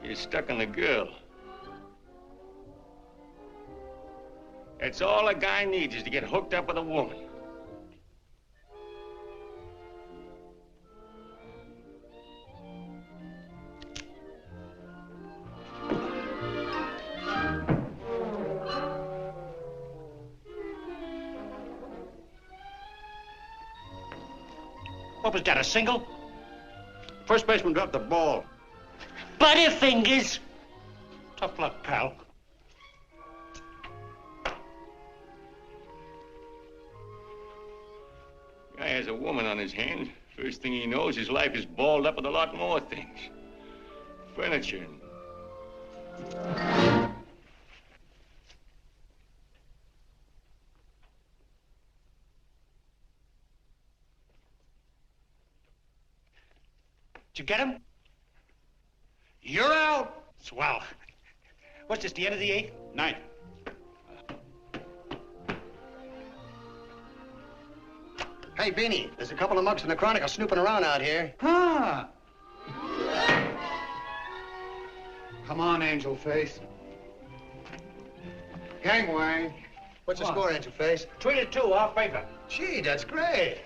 Speaker 11: You're stuck on the girl. That's all a guy needs is to get hooked up with a woman.
Speaker 8: What was that, a single? First baseman dropped the ball.
Speaker 11: Butterfingers!
Speaker 8: Tough luck, pal.
Speaker 11: Guy has a woman on his hands. First thing he knows, his life is balled up with a lot more things. Furniture and...
Speaker 8: Did you get him? You're out. Swell. What's this, the end of the 8th? 9th.
Speaker 10: Hey, Beanie, there's a couple of mugs from the Chronicle snooping around out here.
Speaker 4: Huh? Come on, Angel Face.
Speaker 10: Gangway. What's the score, Angel Face?
Speaker 8: 3-2, our favor.
Speaker 10: Gee, that's great.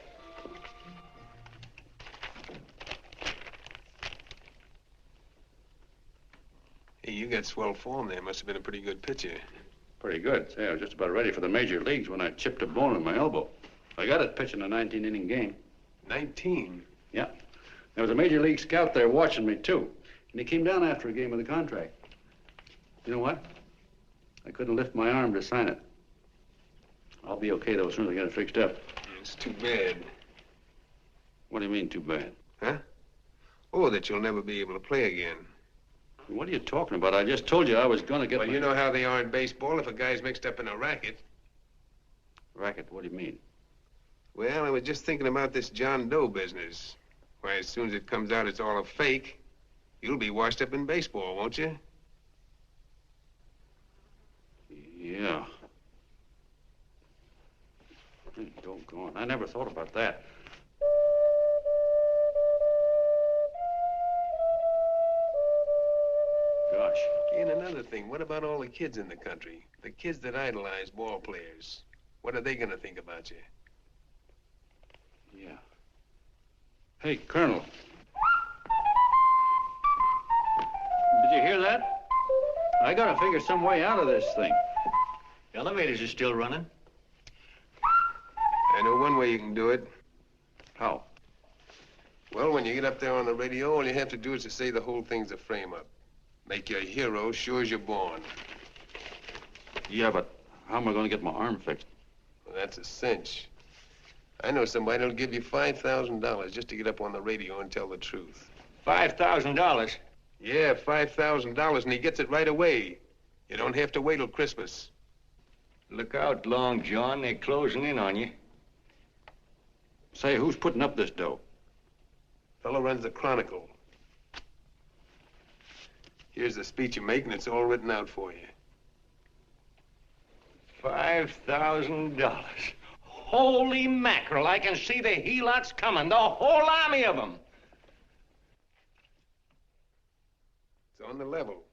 Speaker 16: Hey, you got swell form there. Must have been a pretty good pitcher.
Speaker 12: Pretty good. Say, I was just about ready for the major leagues when I chipped a bone in my elbow. I got it pitching a 19-inning game.
Speaker 16: 19?
Speaker 12: Yeah. There was a major league scout there watching me, too. And he came down after a game of the contract. You know what? I couldn't lift my arm to sign it. I'll be okay, though, as soon as I get it fixed up.
Speaker 16: It's too bad.
Speaker 12: What do you mean, too bad?
Speaker 16: Huh? Oh, that you'll never be able to play again.
Speaker 12: What are you talking about? I just told you I was going to get
Speaker 16: Well, you know how they are in baseball if a guy's mixed up in a racket.
Speaker 12: Racket? What do you mean?
Speaker 16: Well, I was just thinking about this John Doe business. Why, as soon as it comes out it's all a fake, you'll be washed up in baseball, won't you?
Speaker 12: Yeah. Hey, doggone. I never thought about that. Gosh.
Speaker 16: And another thing, what about all the kids in the country? The kids that idolize ball players. What are they going to think about you?
Speaker 12: Yeah. Hey, Colonel. Did you hear that? I gotta figure some way out of this thing.
Speaker 11: Elevators are still running.
Speaker 16: I know one way you can do it.
Speaker 12: How?
Speaker 16: Well, when you get up there on the radio, all you have to do is to say the whole thing's a frame-up. Make you a hero sure as you're born.
Speaker 12: Yeah, but how am I going to get my arm fixed?
Speaker 16: Well, that's a cinch. I know somebody who'll give you $5,000 just to get up on the radio and tell the truth.
Speaker 11: $5,000?
Speaker 16: Yeah, $5,000, and he gets it right away. You don't have to wait till Christmas.
Speaker 11: Look out, Long John. They're closing in on you.
Speaker 12: Say, who's putting up this dough?
Speaker 16: Fellow runs the Chronicle. Here's the speech you make, and it's all written out for you.
Speaker 11: $5,000. Holy mackerel, I can see the helots coming, the whole army of them.
Speaker 16: It's on the level.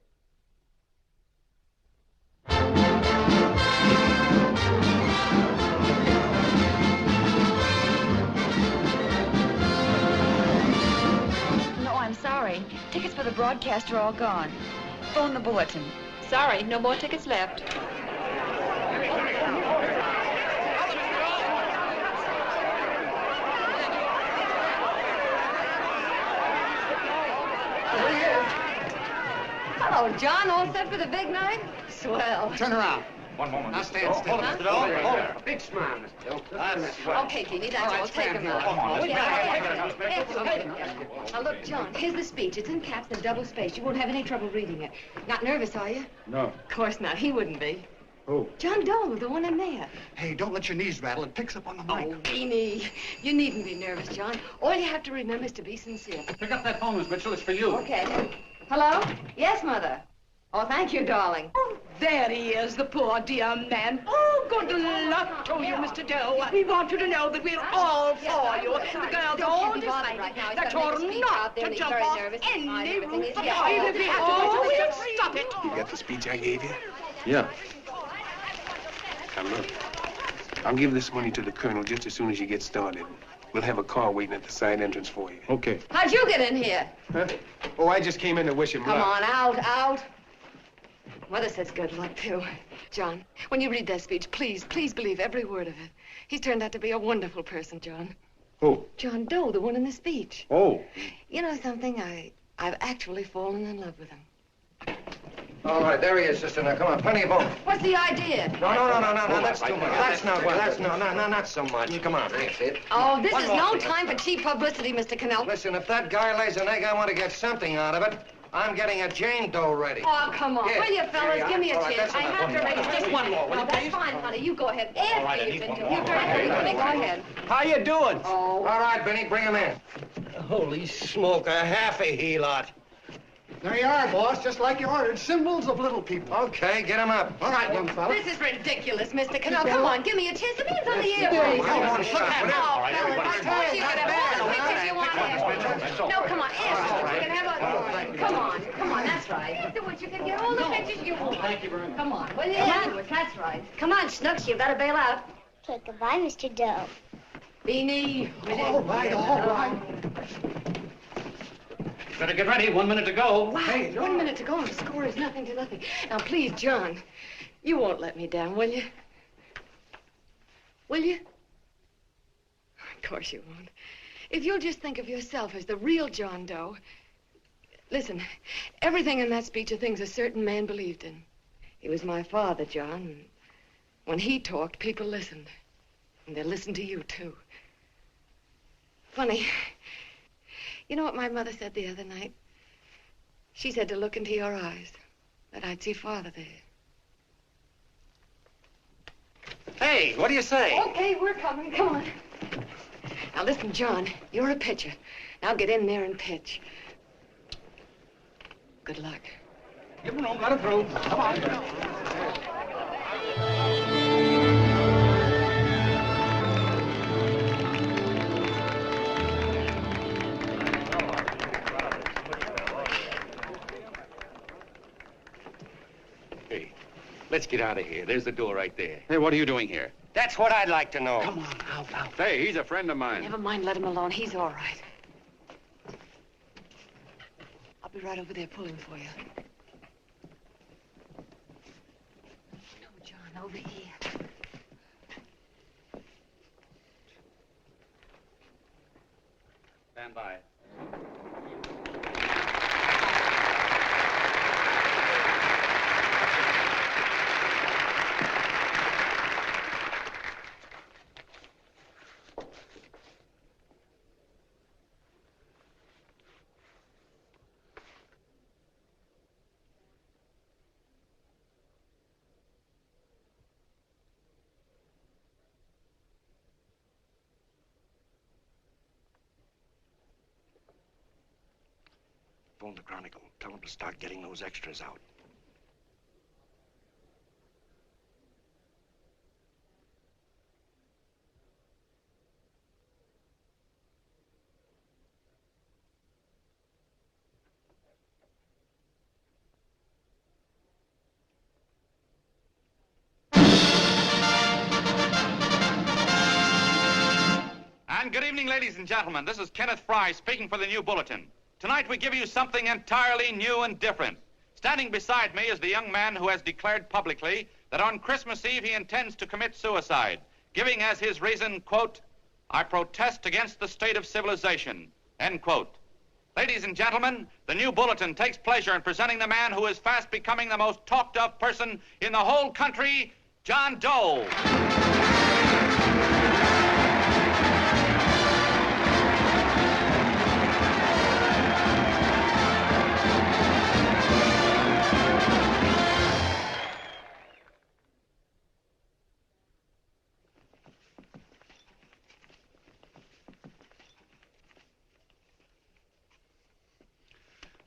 Speaker 17: No, I'm sorry. Tickets for the broadcast are all gone. Phone the bulletin. Sorry, no more tickets left.
Speaker 2: Hello, John. All set for the big night? Swell.
Speaker 4: Turn around.
Speaker 8: One moment.
Speaker 10: Now stand still.
Speaker 8: Hold it, Mr. Doe.
Speaker 10: Hold it. Big smile, Mr. Doe.
Speaker 8: That's right.
Speaker 2: Okay, Beanie, that's all. Take him now.
Speaker 8: Come on.
Speaker 2: Now, look, John, here's the speech. It's in caps and double spaced. You won't have any trouble reading it. Not nervous, are you?
Speaker 10: No.
Speaker 2: Of course not. He wouldn't be.
Speaker 10: Who?
Speaker 2: John Doe, the one in there.
Speaker 10: Hey, don't let your knees rattle. It picks up on the mic.
Speaker 2: Oh, Beanie, you needn't be nervous, John. All you have to remember is to be sincere.
Speaker 10: Pick up that phone, Miss Mitchell. It's for you.
Speaker 2: Okay. Hello? Yes, Mother. Oh, thank you, darling.
Speaker 9: Oh, there he is, the poor dear man. Oh, good luck to you, Mr. Doe. We want you to know that we're all for you. The girls all decided that you're not to jump off any roof at all. Even if we have to, we'll stop it.
Speaker 16: You got the speech I gave you?
Speaker 12: Yeah.
Speaker 16: Now, look. I'll give this money to the colonel just as soon as you get started. We'll have a car waiting at the side entrance for you.
Speaker 12: Okay.
Speaker 2: How'd you get in here?
Speaker 16: Huh? Oh, I just came in to wish him
Speaker 2: Come
Speaker 16: luck.
Speaker 2: on, out. Mother says good luck, too. John, when you read that speech, please believe every word of it. He's turned out to be a wonderful person, John.
Speaker 12: Who?
Speaker 2: John Doe, the one in the speech.
Speaker 12: Oh.
Speaker 2: You know something? I've actually fallen in love with him.
Speaker 1: All right, there he is, sister. Now, come on, plenty of both.
Speaker 2: What's the idea?
Speaker 1: No, that's too much. That's no good. That's not so much. Come on, that's it.
Speaker 2: Oh, this
Speaker 1: One
Speaker 2: is
Speaker 1: more,
Speaker 2: no
Speaker 1: please.
Speaker 2: time for cheap publicity, Mr. Connell.
Speaker 1: Listen, if that guy lays an egg, I want to get something out of it. I'm getting a Jane Doe ready.
Speaker 2: Oh, come on.
Speaker 1: Yeah.
Speaker 2: Will you, fellas?
Speaker 1: Yeah,
Speaker 2: Give me a
Speaker 1: all right,
Speaker 2: chance.
Speaker 1: that's
Speaker 2: I
Speaker 1: enough.
Speaker 2: have to raise just one more. No, that's fine, honey. You go ahead. After you can do. You're very funny. Go ahead.
Speaker 8: How you doing?
Speaker 2: Oh.
Speaker 1: All right, Benny, bring him in.
Speaker 8: Holy smoke, a half a he-lot.
Speaker 10: There you are, boss, just like you ordered. Symbols of little people.
Speaker 1: Okay, get him up.
Speaker 10: All right, young fella.
Speaker 2: This is ridiculous, Mr. Connell. Come on, give me a chance. The man's on the air. Please.
Speaker 1: Come on, shut up.
Speaker 2: Oh, fellas, I told you could have all the pictures you want. No, come on, ask. You can have a... Come on, that's right. Afterwards, you can get all the pictures you want. Thank you very much. Come on, will you? Afterwards, that's right. Come on, Snooks, you've got to bail out.
Speaker 18: Okay, goodbye, Mr. Doe.
Speaker 2: Beanie.
Speaker 10: All right.
Speaker 8: Better get ready. 1 minute to go.
Speaker 2: Wow,
Speaker 10: Hey,
Speaker 2: 1 minute to go and the score is nothing to nothing. Now, please, John, you won't let me down, will you? Will you? Of course you won't. If you'll just think of yourself as the real John Doe. Listen, everything in that speech are things a certain man believed in. He was my father, John. When he talked, people listened. And they listened to you, too. Funny. You know what my mother said the other night? She said to look into your eyes, that I'd see Father there.
Speaker 8: Hey, what do you say?
Speaker 2: Okay, we're coming. Come on. Now, listen, John, you're a pitcher. Now get in there and pitch. Good luck.
Speaker 10: Give him room, let him through. Come on.
Speaker 11: Hey, let's get out of here. There's the door right there.
Speaker 12: Hey, what are you doing here?
Speaker 8: That's what I'd like to know.
Speaker 10: Come on, out.
Speaker 12: Hey, he's a friend of mine.
Speaker 2: Never mind, let him alone. He's all right. I'll be right over there pulling for you. No, John, over here.
Speaker 12: Stand by.
Speaker 8: Phone the Chronicle. Tell them to start getting those extras out.
Speaker 19: And good evening, ladies and gentlemen. This is Kenneth Fry speaking for the New Bulletin. Tonight we give you something entirely new and different. Standing beside me is the young man who has declared publicly that on Christmas Eve he intends to commit suicide, giving as his reason, quote, "I protest against the state of civilization," end quote. Ladies and gentlemen, the New Bulletin takes pleasure in presenting the man who is fast becoming the most talked of person in the whole country, John Doe.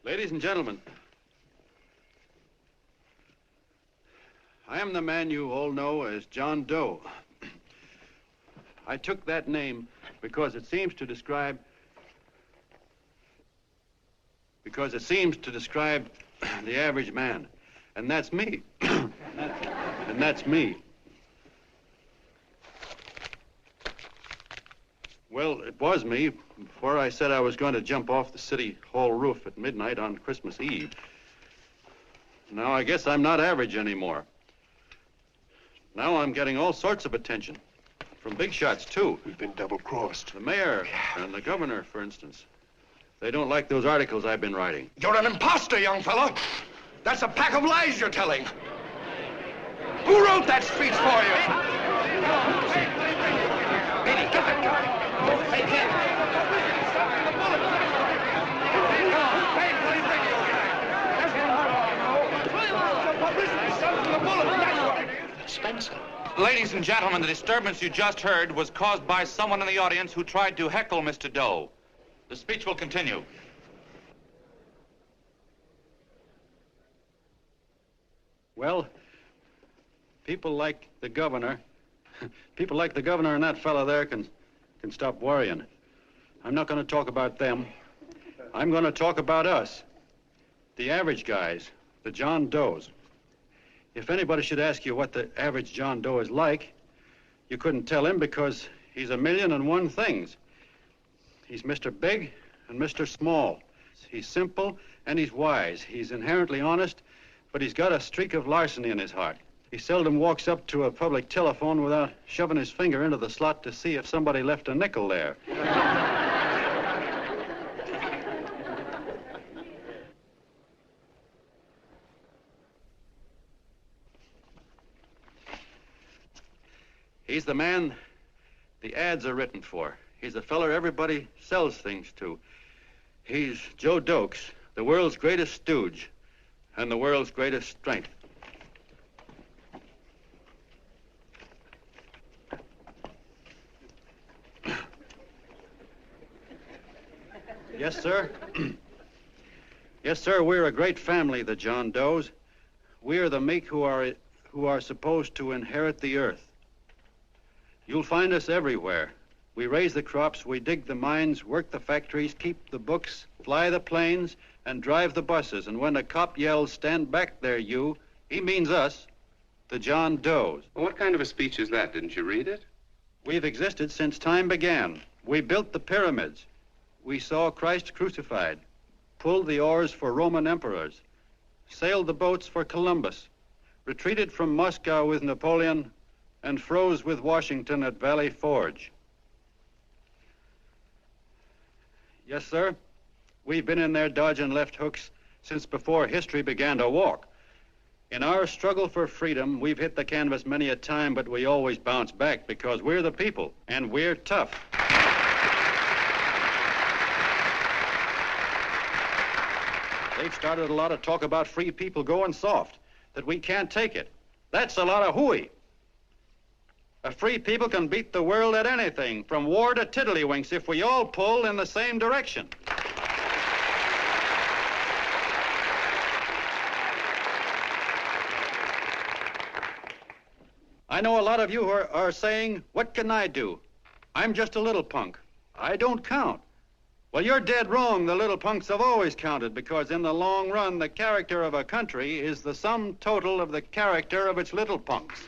Speaker 12: Ladies and gentlemen, I am the man you all know as John Doe. I took that name because it seems to describe the average man. And that's me. And that's me. Well, it was me before I said I was going to jump off the city hall roof at midnight on Christmas Eve. Now I guess I'm not average anymore. Now I'm getting all sorts of attention. From big shots, too.
Speaker 6: We've been double-crossed.
Speaker 12: The mayor and the governor, for instance. They don't like those articles I've been writing.
Speaker 8: You're an imposter, young fellow. That's a pack of lies you're telling. Who wrote that speech for you? Benny, get that gun. Hey, kid.
Speaker 19: Spencer. Ladies and gentlemen, the disturbance you just heard was caused by someone in the audience who tried to heckle Mr. Doe. The speech will continue.
Speaker 12: Well, people like the governor and that fellow there can stop worrying. I'm not going to talk about them. I'm going to talk about us, the average guys, the John Does. If anybody should ask you what the average John Doe is like, you couldn't tell him because he's a million and one things. He's Mr. Big and Mr. Small. He's simple and he's wise. He's inherently honest, but he's got a streak of larceny in his heart. He seldom walks up to a public telephone without shoving his finger into the slot to see if somebody left a nickel there. He's the man the ads are written for. He's the feller everybody sells things to. He's Joe Dokes, the world's greatest stooge and the world's greatest strength. Yes, sir. Yes, sir, we're a great family, the John Does. We're the meek who are supposed to inherit the earth. You'll find us everywhere. We raise the crops, we dig the mines, work the factories, keep the books, fly the planes, and drive the buses. And when a cop yells, "Stand back there, you," he means us, the John Does.
Speaker 14: Well, what kind of a speech is that? Didn't you read it?
Speaker 12: We've existed since time began. We built the pyramids. We saw Christ crucified, pulled the oars for Roman emperors, sailed the boats for Columbus, retreated from Moscow with Napoleon, and froze with Washington at Valley Forge. Yes, sir. We've been in there dodging left hooks since before history began to walk. In our struggle for freedom, we've hit the canvas many a time, but we always bounce back because we're the people, and we're tough. They've started a lot of talk about free people going soft, that we can't take it. That's a lot of hooey. A free people can beat the world at anything, from war to tiddlywinks, if we all pull in the same direction. I know a lot of you who are saying, "What can I do? I'm just a little punk. I don't count." Well, you're dead wrong. The little punks have always counted, because in the long run, the character of a country is the sum total of the character of its little punks.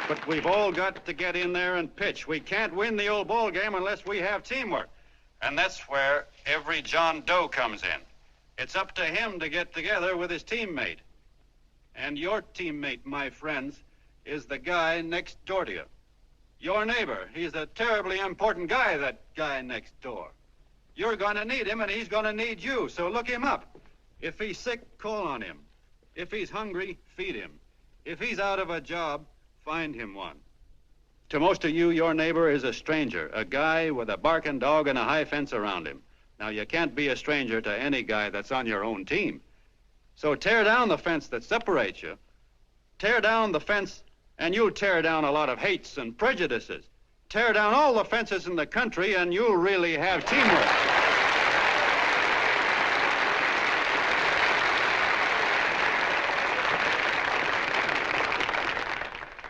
Speaker 12: But we've all got to get in there and pitch. We can't win the old ball game unless we have teamwork. And that's where every John Doe comes in. It's up to him to get together with his teammate. And your teammate, my friends, is the guy next door to you. Your neighbor. He's a terribly important guy, that guy next door. You're going to need him, and he's going to need you, so look him up. If he's sick, call on him. If he's hungry, feed him. If he's out of a job, find him one. To most of you, your neighbor is a stranger, a guy with a barking dog and a high fence around him. Now, you can't be a stranger to any guy that's on your own team. So tear down the fence that separates you. Tear down the fence, and you'll tear down a lot of hates and prejudices. Tear down all the fences in the country, and you'll really have teamwork.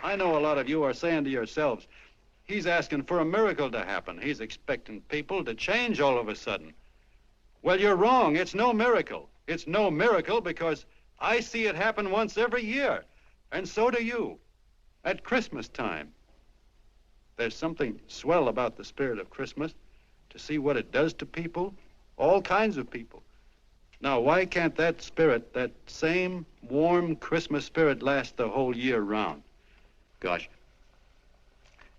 Speaker 12: I know a lot of you are saying to yourselves, he's asking for a miracle to happen. He's expecting people to change all of a sudden. Well, you're wrong. It's no miracle. It's no miracle because I see it happen once every year, and so do you, at Christmas time. There's something swell about the spirit of Christmas, to see what it does to people, all kinds of people. Now, why can't that spirit, that same warm Christmas spirit, last the whole year round? Gosh,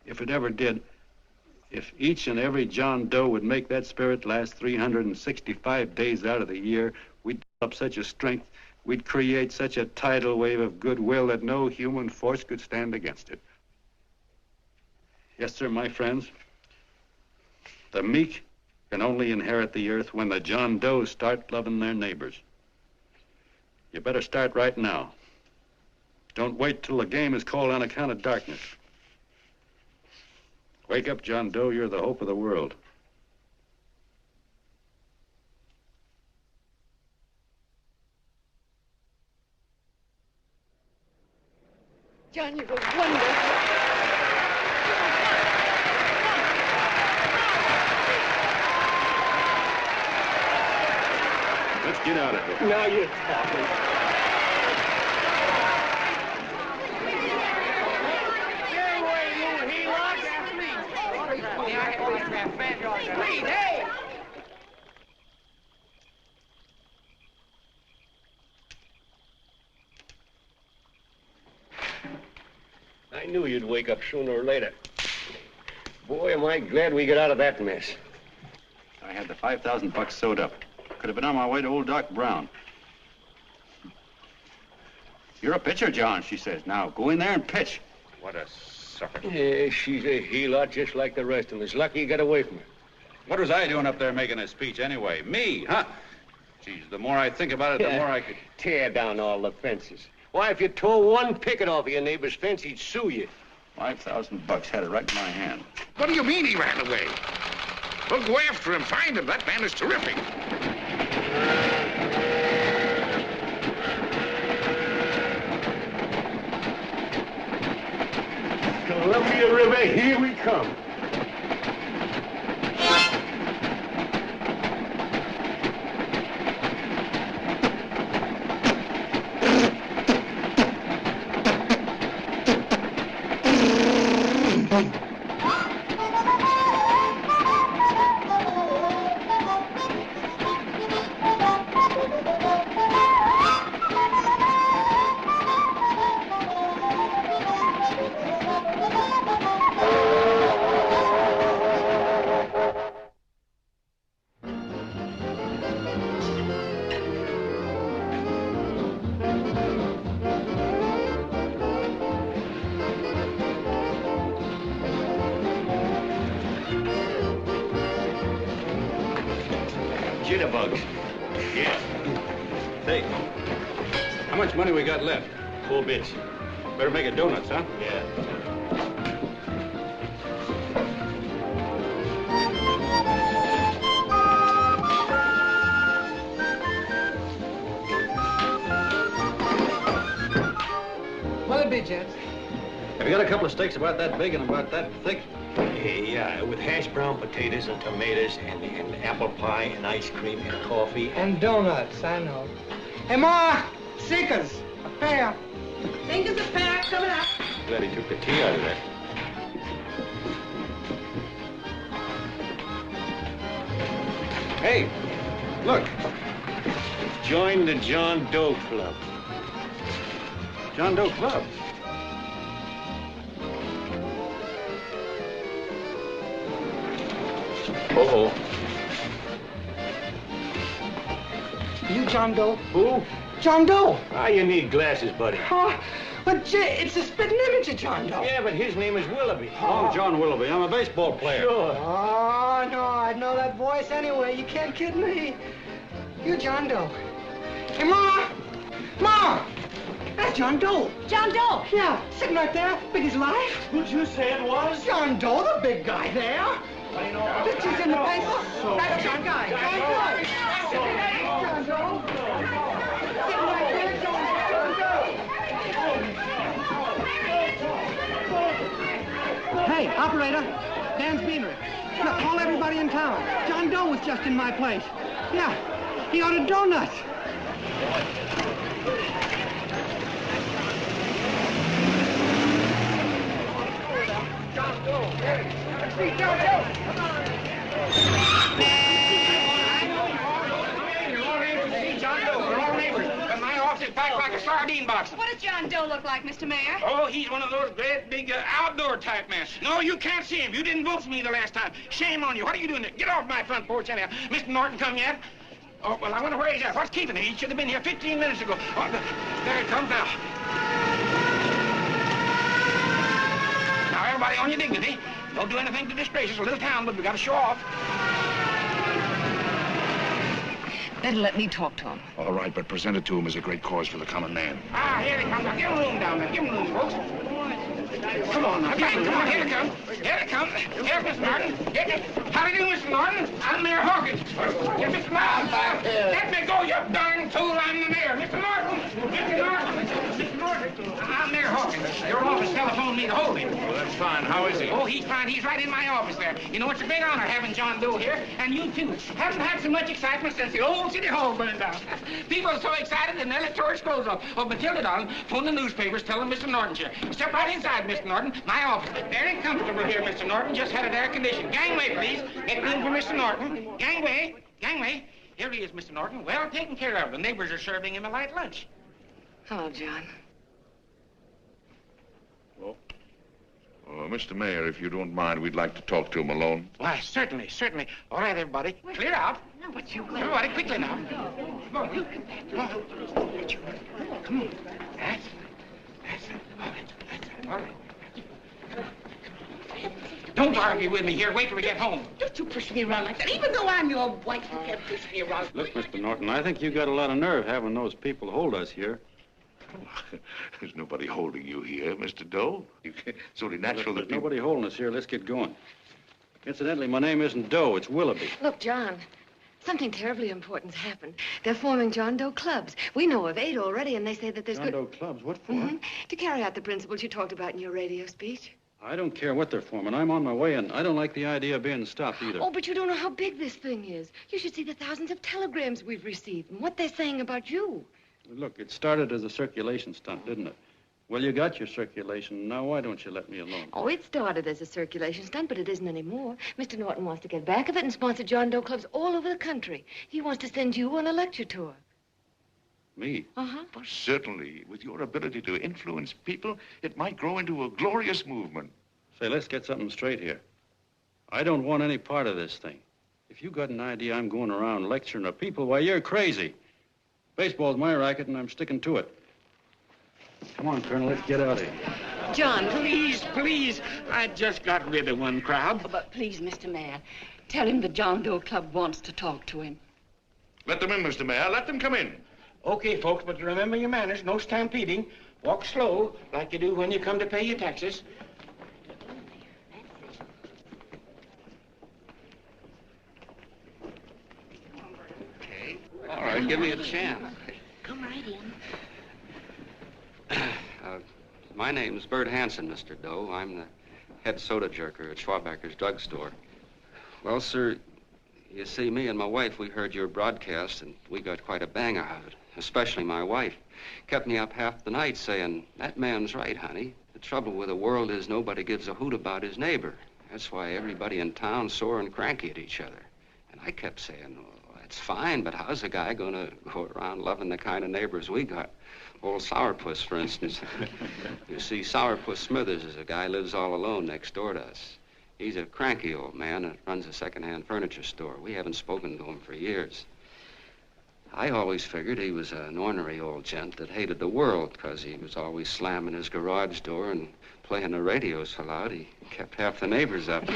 Speaker 12: if it ever did, if each and every John Doe would make that spirit last 365 days out of the year, we'd develop such a strength, we'd create such a tidal wave of goodwill that no human force could stand against it. Yes, sir, my friends, the meek can only inherit the earth when the John Does start loving their neighbors. You better start right now. Don't wait till the game is called on account of darkness. Wake up, John Doe. You're the hope of the world.
Speaker 2: John, you're a wonder.
Speaker 12: Let's get out of here.
Speaker 10: Now you're talking.
Speaker 8: Hey!
Speaker 20: I knew you'd wake up sooner or later. Boy, am I glad we got out of that mess.
Speaker 12: I had the $5,000 sewed up. Could have been on my way to old Doc Brown. You're a pitcher, John, she says. Now, go in there and pitch.
Speaker 13: What a sucker.
Speaker 20: Yeah, she's a heel-lot just like the rest of them. It's lucky you got away from her.
Speaker 12: What was I doing up there making a speech anyway? Me, huh? Geez, the more I think about it, the more I could...
Speaker 20: Tear down all the fences. Why, if you tore one picket off of your neighbor's fence, he'd sue you.
Speaker 12: $5,000 had it right in my hand.
Speaker 13: What do you mean he ran away? We'll go after him, find him. That man is terrific.
Speaker 20: Columbia River, here we come.
Speaker 11: Jitterbugs. Yeah. Say,
Speaker 12: how much money we got left?
Speaker 11: 4 bits.
Speaker 12: Better make it donuts, huh?
Speaker 11: Yeah.
Speaker 10: What'll it be, gents?
Speaker 12: Have you got a couple of steaks about that big and about that thick?
Speaker 11: Yeah, with hash brown potatoes and tomatoes and apple pie and ice cream and coffee.
Speaker 10: And donuts, I know. Hey, Ma! Seekers! A pair.
Speaker 9: Fingers a pair coming up.
Speaker 12: Glad he took the tea out of that. Hey, look.
Speaker 20: Join the John Doe Club.
Speaker 12: John Doe Club?
Speaker 20: Uh-oh.
Speaker 10: You John Doe?
Speaker 20: Who?
Speaker 10: John Doe.
Speaker 20: Ah, you need glasses, buddy.
Speaker 10: Oh, but it's a spitting image of John Doe.
Speaker 20: Yeah, but his name is Willoughby. Long John Willoughby. I'm a baseball player. Sure.
Speaker 10: Oh, no, I'd know that voice anyway. You can't kid me. You John Doe. Hey, Ma! Ma! That's John Doe.
Speaker 9: John Doe?
Speaker 10: Yeah, sitting right there, big as life.
Speaker 20: Who'd you say it was?
Speaker 10: John Doe, the big guy there. Pictures in the paper. That's John Guy. John Doe. John Doe. Sitting right there, John Doe. Hey, operator. Dan's Beanery. Look, call everybody in town. John Doe was just in my place. Yeah, he ordered donuts. John Doe. Hey, let's see John Doe. Come on.
Speaker 8: John Doe, we're all neighbors. But my office is packed like a sardine box.
Speaker 17: What does John Doe look like, Mr. Mayor?
Speaker 8: Oh, he's one of those great big outdoor type men. No, you can't see him. You didn't vote for me the last time. Shame on you. What are you doing there? Get off my front porch anyhow. Mr. Norton come yet? Oh, well, I wonder where he's at. What's keeping him? He should have been here 15 minutes ago. Oh, there he comes now. Now, everybody on your dignity. Don't do anything to disgrace us. A little town, but we got to show off.
Speaker 2: Better let me talk to him.
Speaker 21: All right, but present it to him as a great cause for the common man.
Speaker 8: Ah, here he comes. Now, give him room down there. Give him room, folks. Come on now. Come on, here he comes. Here he comes. Here's Mr. Norton. How do you do, Mr. Norton? I'm Mayor Hawkins. Here's Mr. Norton. Let me go, you darn tool. I'm the mayor. Mr. Norton. Mr. Norton. Mr. Norton. I'm Mayor Hawkins. Your office telephoned me to hold him.
Speaker 21: Well, that's fine. How is he?
Speaker 8: Oh, he's fine. He's right in my office there. You know, it's a great honor having John Doe here, and you too. Haven't had so much excitement since the old city hall burned down. People are so excited they nearly tore his clothes off. Oh, Matilda, darling, phone the newspapers, tell them Mr. Norton's here. Step right inside, Mr. Norton. My office. Very comfortable here, Mr. Norton. Just had it air conditioned. Gangway, please. Get room for Mr. Norton. Gangway. Gangway. Here he is, Mr. Norton. Well taken care of. The neighbors are serving him a light lunch.
Speaker 2: Hello, John.
Speaker 13: Well, Mr. Mayor, if you don't mind, we'd like to talk to him alone.
Speaker 8: Why, certainly, certainly. All right, everybody. Clear out. Everybody, quickly now. Come on. Come on. Come on. That's it. All right. Don't argue with me here. Wait till we get home.
Speaker 9: Don't you push me around like that. Even though I'm your wife, you can't push me around.
Speaker 12: Look, Mr. Norton, I think you got a lot of nerve having those people hold us here.
Speaker 13: There's nobody holding you here, Mr. Doe. It's only natural that
Speaker 12: There's nobody holding us here. Let's get going. Incidentally, my name isn't Doe. It's Willoughby.
Speaker 2: Look, John, something terribly important's happened. They're forming John Doe clubs. We know of 8 already, and they say that there's
Speaker 12: John Doe clubs? What for?
Speaker 2: To carry out the principles you talked about in your radio speech.
Speaker 12: I don't care what they're forming. I'm on my way, and I don't like the idea of being stopped either.
Speaker 2: Oh, but you don't know how big this thing is. You should see the thousands of telegrams we've received and what they're saying about you.
Speaker 12: Look, it started as a circulation stunt, didn't it? Well, you got your circulation. Now, why don't you let me alone?
Speaker 2: Oh, it started as a circulation stunt, but it isn't anymore. Mr. Norton wants to get back of it and sponsor John Doe clubs all over the country. He wants to send you on a lecture tour.
Speaker 12: Me?
Speaker 2: Uh-huh.
Speaker 13: Well, certainly, with your ability to influence people, it might grow into a glorious movement.
Speaker 12: Say, let's get something straight here. I don't want any part of this thing. If you got an idea I'm going around lecturing the people, why, you're crazy. Baseball's my racket, and I'm sticking to it. Come on, Colonel, let's get out of here.
Speaker 8: John, please, please. I just got rid of one crowd.
Speaker 9: Oh, but please, Mr. Mayor, tell him the John Doe Club wants to talk to him.
Speaker 13: Let them in, Mr. Mayor. Let them come in.
Speaker 8: Okay, folks, but remember your manners. No stampeding. Walk slow, like you do when you come to pay your taxes.
Speaker 12: Okay. All right, give me a chance.
Speaker 18: Come right in.
Speaker 22: My name's Bert Hansen, Mr. Doe. I'm the head soda jerker at Schwabacker's drugstore. Well, sir, you see, me and my wife, we heard your broadcast, and we got quite a bang out of it, especially my wife. Kept me up half the night saying, that man's right, honey. The trouble with the world is nobody gives a hoot about his neighbor. That's why everybody in town's sore and cranky at each other. And I kept saying, well, that's fine, but how's a guy going to go around loving the kind of neighbors we got? Old Sourpuss, for instance. You see, Sourpuss Smithers is a guy who lives all alone next door to us. He's a cranky old man that runs a second-hand furniture store. We haven't spoken to him for years. I always figured he was an ornery old gent that hated the world because he was always slamming his garage door and playing the radio so loud he kept half the neighbors up.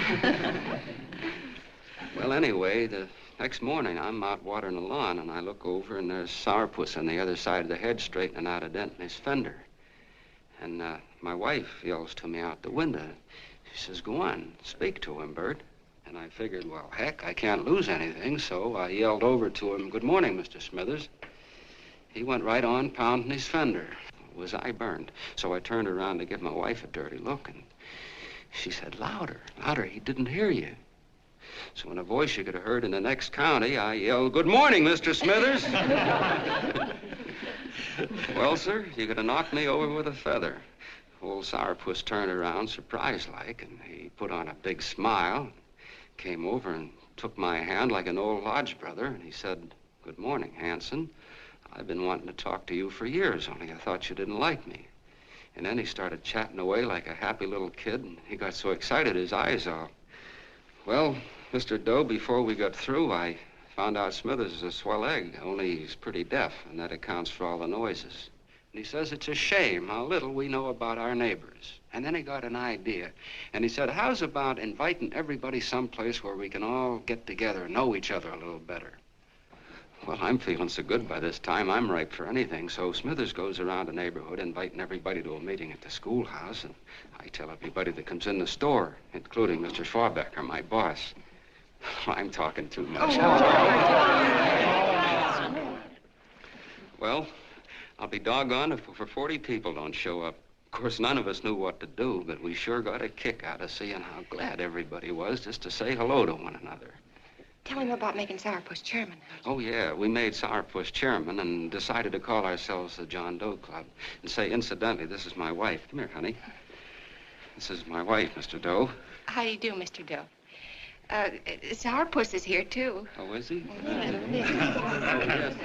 Speaker 22: Well, anyway, the next morning I'm out watering the lawn and I look over and there's Sourpuss on the other side of the hedge straightening out a dent in his fender. And my wife yells to me out the window. She says, "Go on, speak to him, Bert." And I figured, well, heck, I can't lose anything, so I yelled over to him, "Good morning, Mr. Smithers." He went right on pounding his fender. Was I burned? So I turned around to give my wife a dirty look, and she said, "Louder, louder, he didn't hear you." So in a voice you could have heard in the next county, I yelled, "Good morning, Mr. Smithers." Well, sir, you could have knocked me over with a feather. Old Sourpuss turned around, surprised-like, and he put on a big smile, came over and took my hand like an old lodge brother, and he said, "Good morning, Hanson. I've been wanting to talk to you for years, only I thought you didn't like me." And then he started chatting away like a happy little kid, and he got so excited his eyes all... Well, Mr. Doe, before we got through, I found out Smithers is a swell egg, only he's pretty deaf, and that accounts for all the noises. And he says it's a shame how little we know about our neighbors. And then he got an idea, and he said, "How's about inviting everybody someplace where we can all get together and know each other a little better?" Well, I'm feeling so good by this time, I'm ripe for anything, so Smithers goes around the neighborhood inviting everybody to a meeting at the schoolhouse, and I tell everybody that comes in the store, including Mr. Schwabecker, my boss. I'm talking too much. Well, I'll be doggone if over 40 people don't show up. Of course, none of us knew what to do, but we sure got a kick out of seeing how glad everybody was just to say hello to one another.
Speaker 17: Tell him about making Sourpuss chairman.
Speaker 22: Oh, yeah, we made Sourpuss chairman and decided to call ourselves the John Doe Club. And say, incidentally, this is my wife. Come here, honey. This is my wife, Mr. Doe.
Speaker 17: How do you do, Mr. Doe? Sourpuss is here, too.
Speaker 22: Oh, is he? Yes.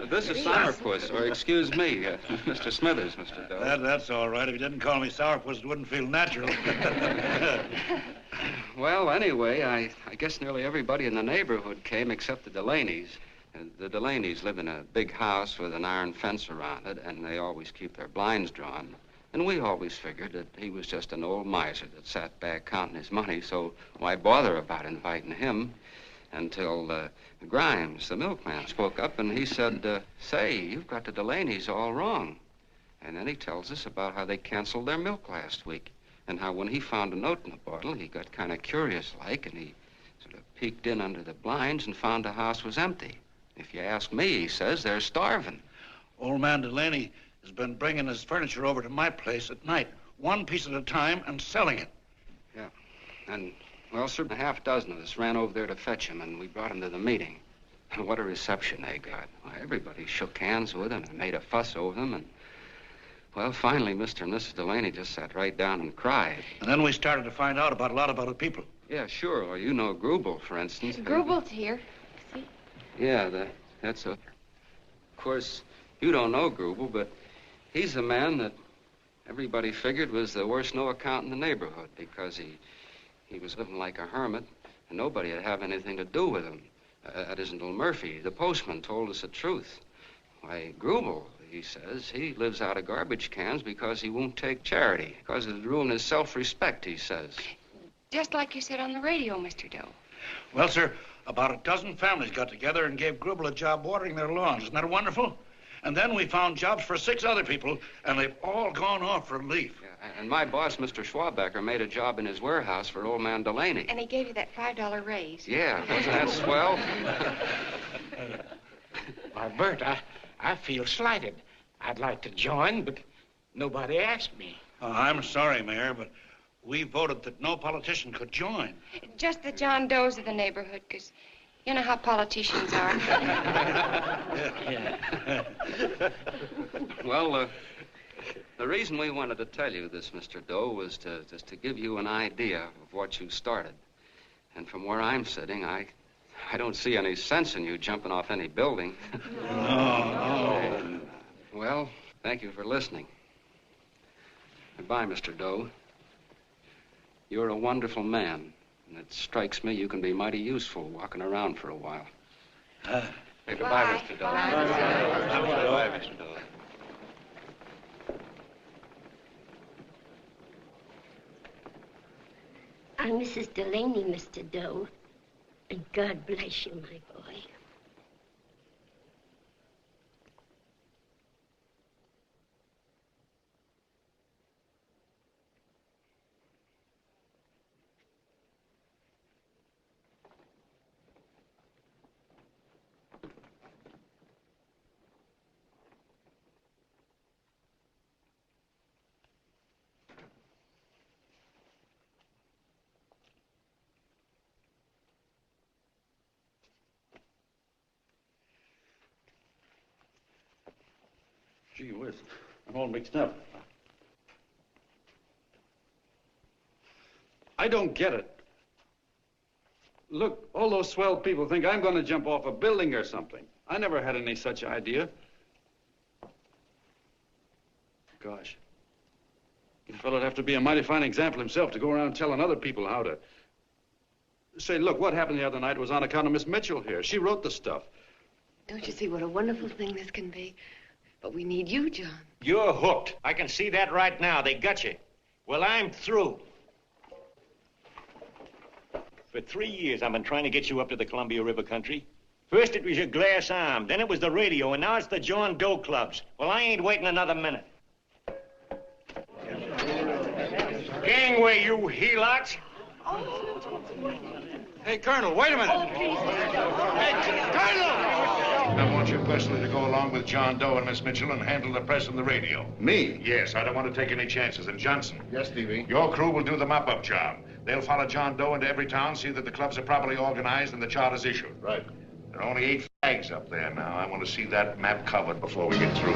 Speaker 22: This is Sourpuss, or excuse me, Mr. Smithers, Mr. Doe.
Speaker 21: That's all right. If you didn't call me Sourpuss, it wouldn't feel natural.
Speaker 22: Well, anyway, I guess nearly everybody in the neighborhood came except the Delaney's. The Delaney's live in a big house with an iron fence around it, and they always keep their blinds drawn. And we always figured that he was just an old miser that sat back counting his money, so why bother about inviting him? Until Grimes, the milkman, spoke up, and he said, "Say, you've got the Delaney's all wrong." And then he tells us about how they canceled their milk last week, and how when he found a note in the bottle, he got kind of curious-like, and he sort of peeked in under the blinds and found the house was empty. If you ask me, he says, they're starving.
Speaker 21: Old man Delaney has been bringing his furniture over to my place at night, one piece at a time, and selling it.
Speaker 22: Yeah. And, well, sir, a half dozen of us ran over there to fetch him, and we brought him to the meeting. And what a reception they got. Why, everybody shook hands with him and made a fuss over them, and, well, finally, Mr. and Mrs. Delaney just sat right down and cried.
Speaker 21: And then we started to find out about a lot of other people.
Speaker 22: Yeah, sure. Well, you know Grubel, for instance.
Speaker 17: Grubel's here. See?
Speaker 22: Yeah, that's a... Of course, you don't know Grubel, but he's the man that everybody figured was the worst no-account in the neighborhood because he was living like a hermit and nobody would have anything to do with him. That isn't Little Murphy. The postman told us the truth. Why, Grubel, he says, he lives out of garbage cans because he won't take charity, because it'd ruin his self-respect, he says.
Speaker 17: Just like you said on the radio, Mr. Doe.
Speaker 21: Well, sir, about a dozen families got together and gave Grubel a job watering their lawns. Isn't that wonderful? And then we found jobs for 6 other people, and they've all gone off for leave.
Speaker 22: Yeah, and my boss, Mr. Schwabecker, made a job in his warehouse for old man Delaney.
Speaker 17: And he gave you that $5 raise.
Speaker 22: Yeah, wasn't that swell?
Speaker 8: Why, Bert, I feel slighted. I'd like to join, but nobody asked me.
Speaker 21: I'm sorry, Mayor, but we voted that no politician could join.
Speaker 17: Just the John Does of the neighborhood, because you know how politicians are.
Speaker 22: Well, the reason we wanted to tell you this, Mr. Doe, was just to give you an idea of what you started. And from where I'm sitting, I don't see any sense in you jumping off any building. No. Well, thank you for listening. Goodbye, Mr. Doe. You're a wonderful man, and it strikes me you can be mighty useful walking around for a while. Hey, goodbye, Mr. Doe. Goodbye, Mr. Doe.
Speaker 3: I'm Mrs. Delaney, Mr. Doe. And God bless you, my boy.
Speaker 12: Gee whiz, I'm all mixed up. I don't get it. Look, all those swell people think I'm going to jump off a building or something. I never had any such idea. Gosh. The fellow'd have to be a mighty fine example himself to go around telling other people how to... Say, look, what happened the other night was on account of Miss Mitchell here. She wrote the stuff.
Speaker 2: Don't you see what a wonderful thing this can be? But we need you, John.
Speaker 11: You're hooked. I can see that right now. They got you. Well, I'm through. For 3 years, I've been trying to get you up to the Columbia River country. First, it was your glass arm. Then it was the radio. And now it's the John Doe clubs. Well, I ain't waiting another minute. Gangway, you helots.
Speaker 12: Hey, Colonel, wait a minute.
Speaker 3: Oh, please,
Speaker 12: Hey, Colonel!
Speaker 13: I want you personally to go along with John Doe and Miss Mitchell and handle the press and the radio.
Speaker 6: Me?
Speaker 13: Yes, I don't want to take any chances. And Johnson.
Speaker 6: Yes, Stevie?
Speaker 13: Your crew will do the mop-up job. They'll follow John Doe into every town, see that the clubs are properly organized and the charters issued.
Speaker 6: Right.
Speaker 13: There are only 8 flags up there now. I want to see that map covered before we get through.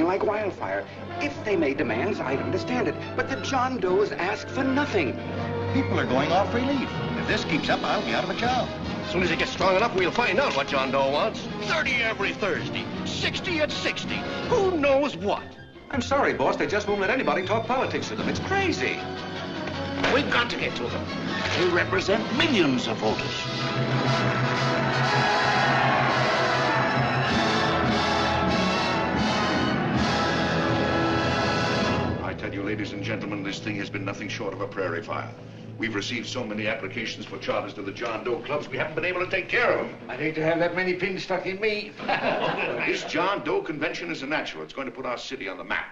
Speaker 4: Like wildfire. If they made demands, I'd understand it. But the John Does ask for nothing.
Speaker 8: People are going off relief. If this keeps up, I'll be out of a job.
Speaker 1: As soon as it gets strong enough, we'll find out what John Doe wants.
Speaker 8: 30 every Thursday, 60 at 60. Who knows what? I'm sorry, boss. They just won't let anybody talk politics to them. It's crazy. We've got to get to them. They represent millions of voters.
Speaker 13: Ladies and gentlemen, this thing has been nothing short of a prairie fire. We've received so many applications for charters to the John Doe clubs, we haven't been able to take care of them.
Speaker 8: I'd hate to have that many pins stuck in me.
Speaker 13: This John Doe convention is a natural. It's going to put our city on the map.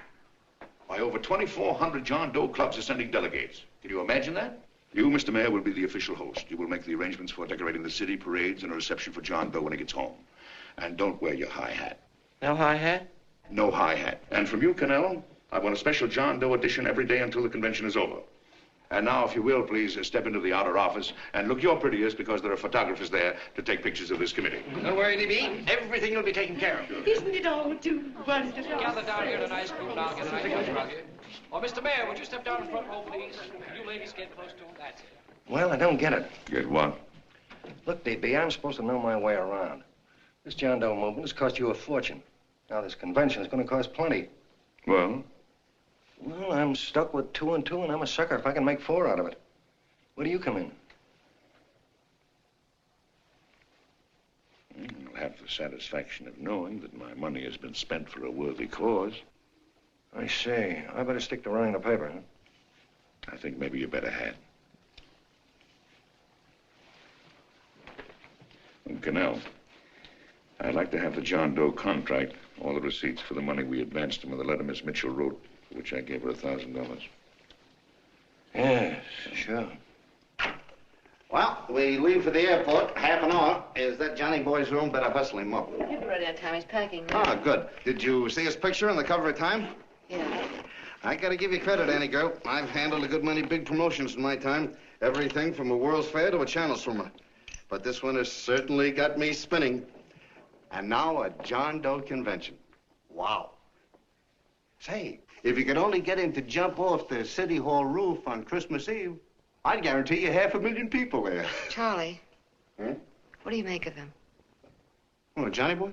Speaker 13: Why, over 2,400 John Doe clubs are sending delegates. Can you imagine that? You, Mr. Mayor, will be the official host. You will make the arrangements for decorating the city, parades, and a reception for John Doe when he gets home. And don't wear your high hat.
Speaker 22: No high hat?
Speaker 13: No high hat. And from you, Connell, I want a special John Doe edition every day until the convention is over. And now, if you will, please step into the outer office and look your prettiest because there are photographers there to take pictures of this committee.
Speaker 8: Don't worry, DB. Everything will be taken care of.
Speaker 9: Isn't it all too wonderful?
Speaker 7: Gather down here in a nice group now. Get a nice rug here. Oh, Mr. Mayor, would you step down in front row, please? You ladies get close to him. That's it.
Speaker 1: Well, I don't get it.
Speaker 13: Get what?
Speaker 1: Look, DB, I'm supposed to know my way around. This John Doe movement has cost you a fortune. Now, this convention is going to cost plenty.
Speaker 13: Well?
Speaker 1: Well, I'm stuck with 2 and 2, and I'm a sucker if I can make 4 out of it. Where do you come in?
Speaker 13: You'll have the satisfaction of knowing that my money has been spent for a worthy cause.
Speaker 1: I see. I better stick to running the paper, huh?
Speaker 13: I think maybe you better had. And Connell, I'd like to have the John Doe contract, all the receipts for the money we advanced him, and the letter Miss Mitchell wrote, for which I gave her $1,000.
Speaker 1: Yes, sure.
Speaker 5: Well, we leave for the airport. Half an hour. Is that Johnny boy's room? Better hustle him up.
Speaker 2: He'll be ready on time. He's packing now.
Speaker 5: Ah, good. Did you see his picture on the cover of Time?
Speaker 2: Yeah.
Speaker 5: I gotta give you credit, Annie girl. I've handled a good many big promotions in my time. Everything from a World's Fair to a Channel swimmer. But this one has certainly got me spinning. And now a John Doe convention. Wow. Say, if you could only get him to jump off the City Hall roof on Christmas Eve, I'd guarantee you 500,000 people there.
Speaker 2: Charlie.
Speaker 5: Huh?
Speaker 2: What do you make of him?
Speaker 5: Oh, Johnny boy?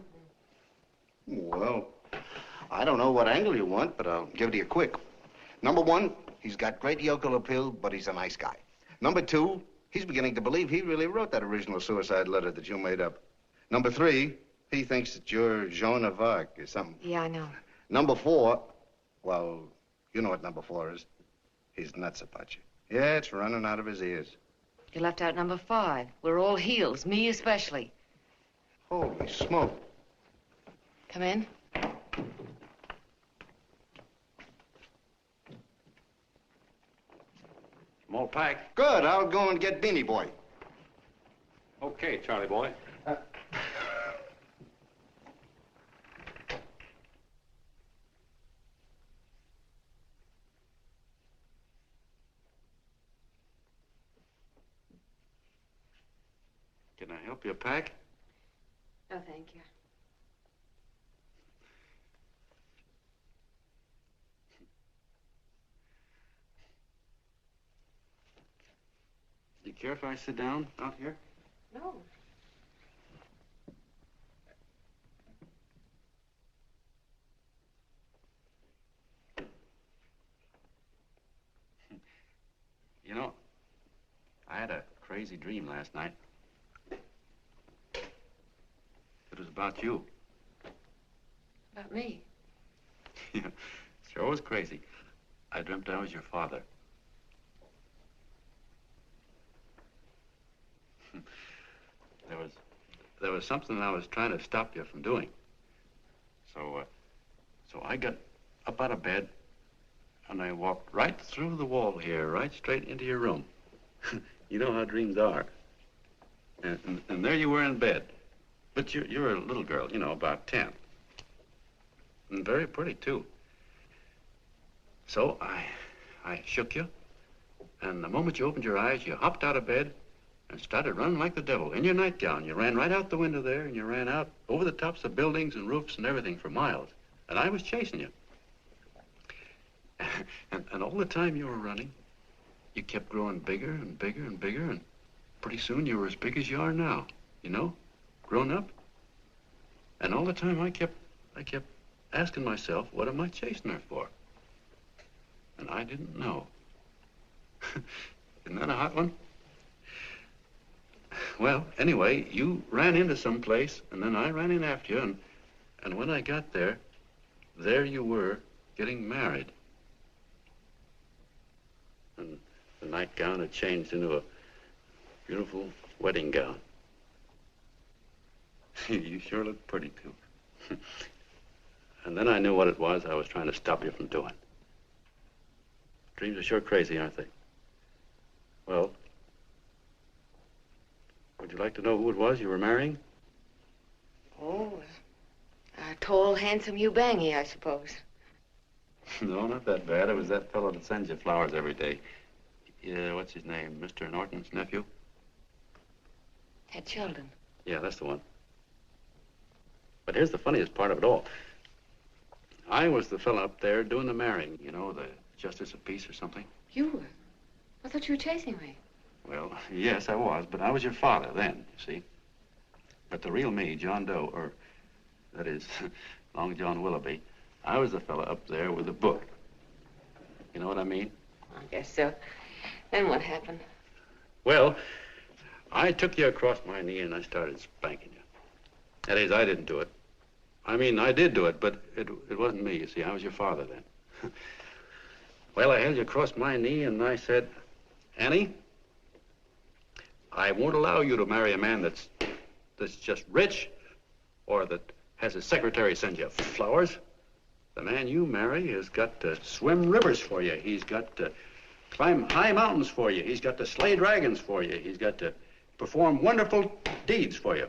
Speaker 5: Well, I don't know what angle you want, but I'll give it to you quick. Number one, he's got great yokel appeal, but he's a nice guy. Number two, he's beginning to believe he really wrote that original suicide letter that you made up. Number three, he thinks that you're Joan of Arc or something.
Speaker 2: Yeah, I know.
Speaker 5: Number four, well, you know what number four is. He's nuts about you. Yeah, it's running out of his ears.
Speaker 2: You left out number 5. We're all heels, me especially.
Speaker 5: Holy smoke.
Speaker 2: Come in.
Speaker 12: Small pack.
Speaker 5: Good. I'll go and get Beanie Boy.
Speaker 12: Okay, Charlie boy. Can I help you pack?
Speaker 2: No, thank you.
Speaker 12: Do you care if I sit down out here?
Speaker 2: No.
Speaker 12: You know, I had a crazy dream last night. It was about you.
Speaker 2: About me?
Speaker 12: Yeah, sure was crazy. I dreamt I was your father. There was something I was trying to stop you from doing. So I got up out of bed and I walked right through the wall here, right straight into your room. You know how dreams are. And there you were in bed. But you're a little girl, you know, about 10. And very pretty, too. So I shook you, and the moment you opened your eyes, you hopped out of bed and started running like the devil in your nightgown. You ran right out the window there, and you ran out over the tops of buildings and roofs and everything for miles. And I was chasing you. And all the time you were running, you kept growing bigger and bigger and bigger, and pretty soon you were as big as you are now, you know? Grown up. And all the time I kept asking myself, what am I chasing her for? And I didn't know. Isn't that a hot one? Well, anyway, you ran into some place, and then I ran in after you, and when I got there you were getting married. And the nightgown had changed into a beautiful wedding gown. You sure look pretty, too. And then I knew what it was I was trying to stop you from doing. Dreams are sure crazy, aren't they? Well, would you like to know who it was you were marrying?
Speaker 2: Oh, a tall, handsome Ubangi, I suppose.
Speaker 12: No, not that bad. It was that fellow that sends you flowers every day. What's his name? Mr. Norton's nephew?
Speaker 2: Had children.
Speaker 12: Yeah, that's the one. But here's the funniest part of it all. I was the fella up there doing the marrying, you know, the justice of peace or something.
Speaker 2: You were? I thought you were chasing me.
Speaker 12: Well, yes, I was, but I was your father then, you see. But the real me, John Doe, or that is, Long John Willoughby, I was the fella up there with the book. You know what I mean?
Speaker 2: I guess so. Then what happened?
Speaker 12: Well, I took you across my knee and I started spanking you. That is, I didn't do it. I mean, I did do it, but it wasn't me, you see. I was your father then. Well, I held you across my knee and I said, Annie, I won't allow you to marry a man that's just rich or that has his secretary send you flowers. The man you marry has got to swim rivers for you. He's got to climb high mountains for you. He's got to slay dragons for you. He's got to perform wonderful deeds for you.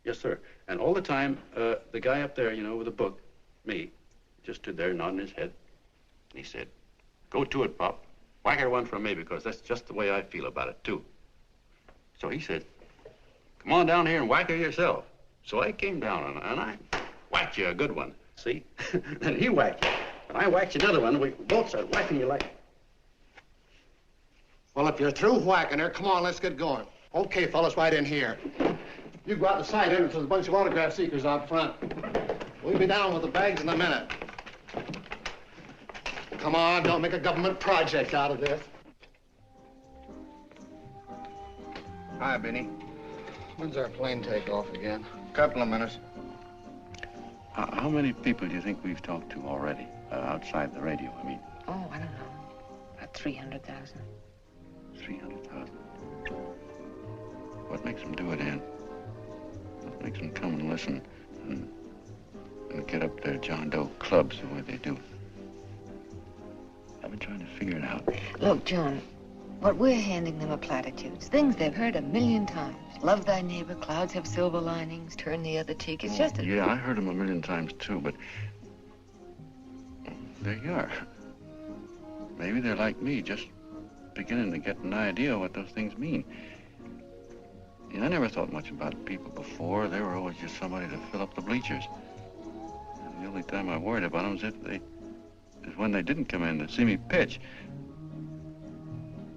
Speaker 12: Yes, sir. And all the time, the guy up there, you know, with the book, me, just stood there nodding his head. And he said, go to it, Pop. Whack her one from me, because that's just the way I feel about it, too. So he said, come on down here and whack her yourself. So I came down and I whacked you a good one, see? Then he whacked you. And I whacked you another one. We both started whacking you like...
Speaker 10: Well, if you're through whacking her, come on, let's get going. Okay, fellas, right in here. You go out the side entrance. There's a bunch of autograph seekers out front. We'll be down with the bags in a minute. Come on, don't make a government project out of this.
Speaker 5: Hi, Benny.
Speaker 10: When's our plane take off again?
Speaker 5: Couple of minutes.
Speaker 12: How many people do you think we've talked to already, outside the radio, I mean?
Speaker 2: Oh, I don't know. About 300,000.
Speaker 12: 300,000. What makes them do it, Ann? What makes them come and listen and get up their John Doe clubs the way they do? I've been trying to figure it out.
Speaker 2: Look, John, what we're handing them are platitudes, things they've heard 1,000,000 times. Love thy neighbor, clouds have silver linings, turn the other cheek. It's just a...
Speaker 12: Yeah, I heard them 1,000,000 times, too, but there you are. Maybe they're like me, just beginning to get an idea of what those things mean. You know, I never thought much about people before. They were always just somebody to fill up the bleachers. And the only time I worried about them is when they didn't come in to see me pitch.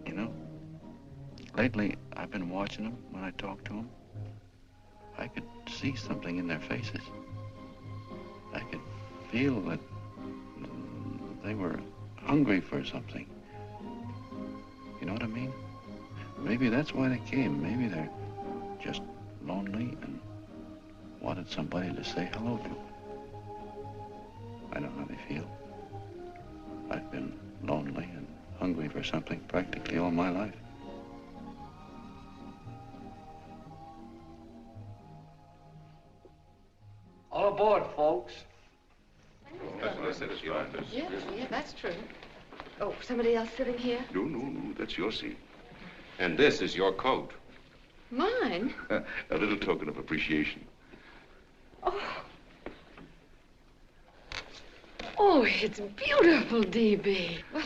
Speaker 12: You know, lately I've been watching them when I talk to them. I could see something in their faces. I could feel that they were hungry for something. You know what I mean? Maybe that's why they came. Maybe they're just lonely and wanted somebody to say hello to. I know how they feel. I've been lonely and hungry for something practically all my life.
Speaker 8: All aboard, folks.
Speaker 2: Yeah, that's true. Oh, somebody else sitting here?
Speaker 13: No, that's your seat.
Speaker 14: And this is your coat.
Speaker 2: Mine?
Speaker 13: A little token of appreciation.
Speaker 2: Oh, it's beautiful, D.B. Well,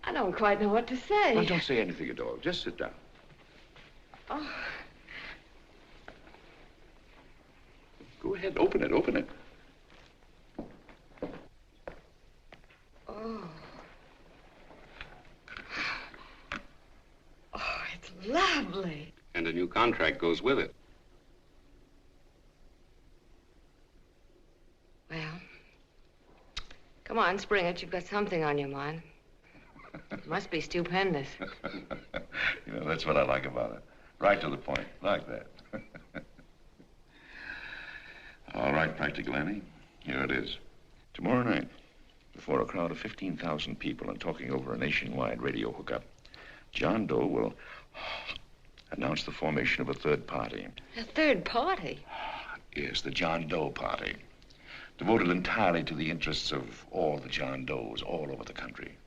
Speaker 2: I don't quite know what to say.
Speaker 13: Well, don't say anything at all. Just sit down.
Speaker 2: Oh.
Speaker 13: Go ahead, open it.
Speaker 2: Oh. Oh, it's lovely.
Speaker 14: And a new contract goes with it.
Speaker 2: Well, come on, spring it. You've got something on your mind. It must be stupendous.
Speaker 13: You know, that's what I like about it. Right to the point, like that. All right, Practical Annie, here it is. Tomorrow night, before a crowd of 15,000 people and talking over a nationwide radio hookup, John Doe will announce the formation of a third party.
Speaker 2: A third party?
Speaker 13: Yes, the John Doe Party, devoted entirely to the interests of all the John Does all over the country,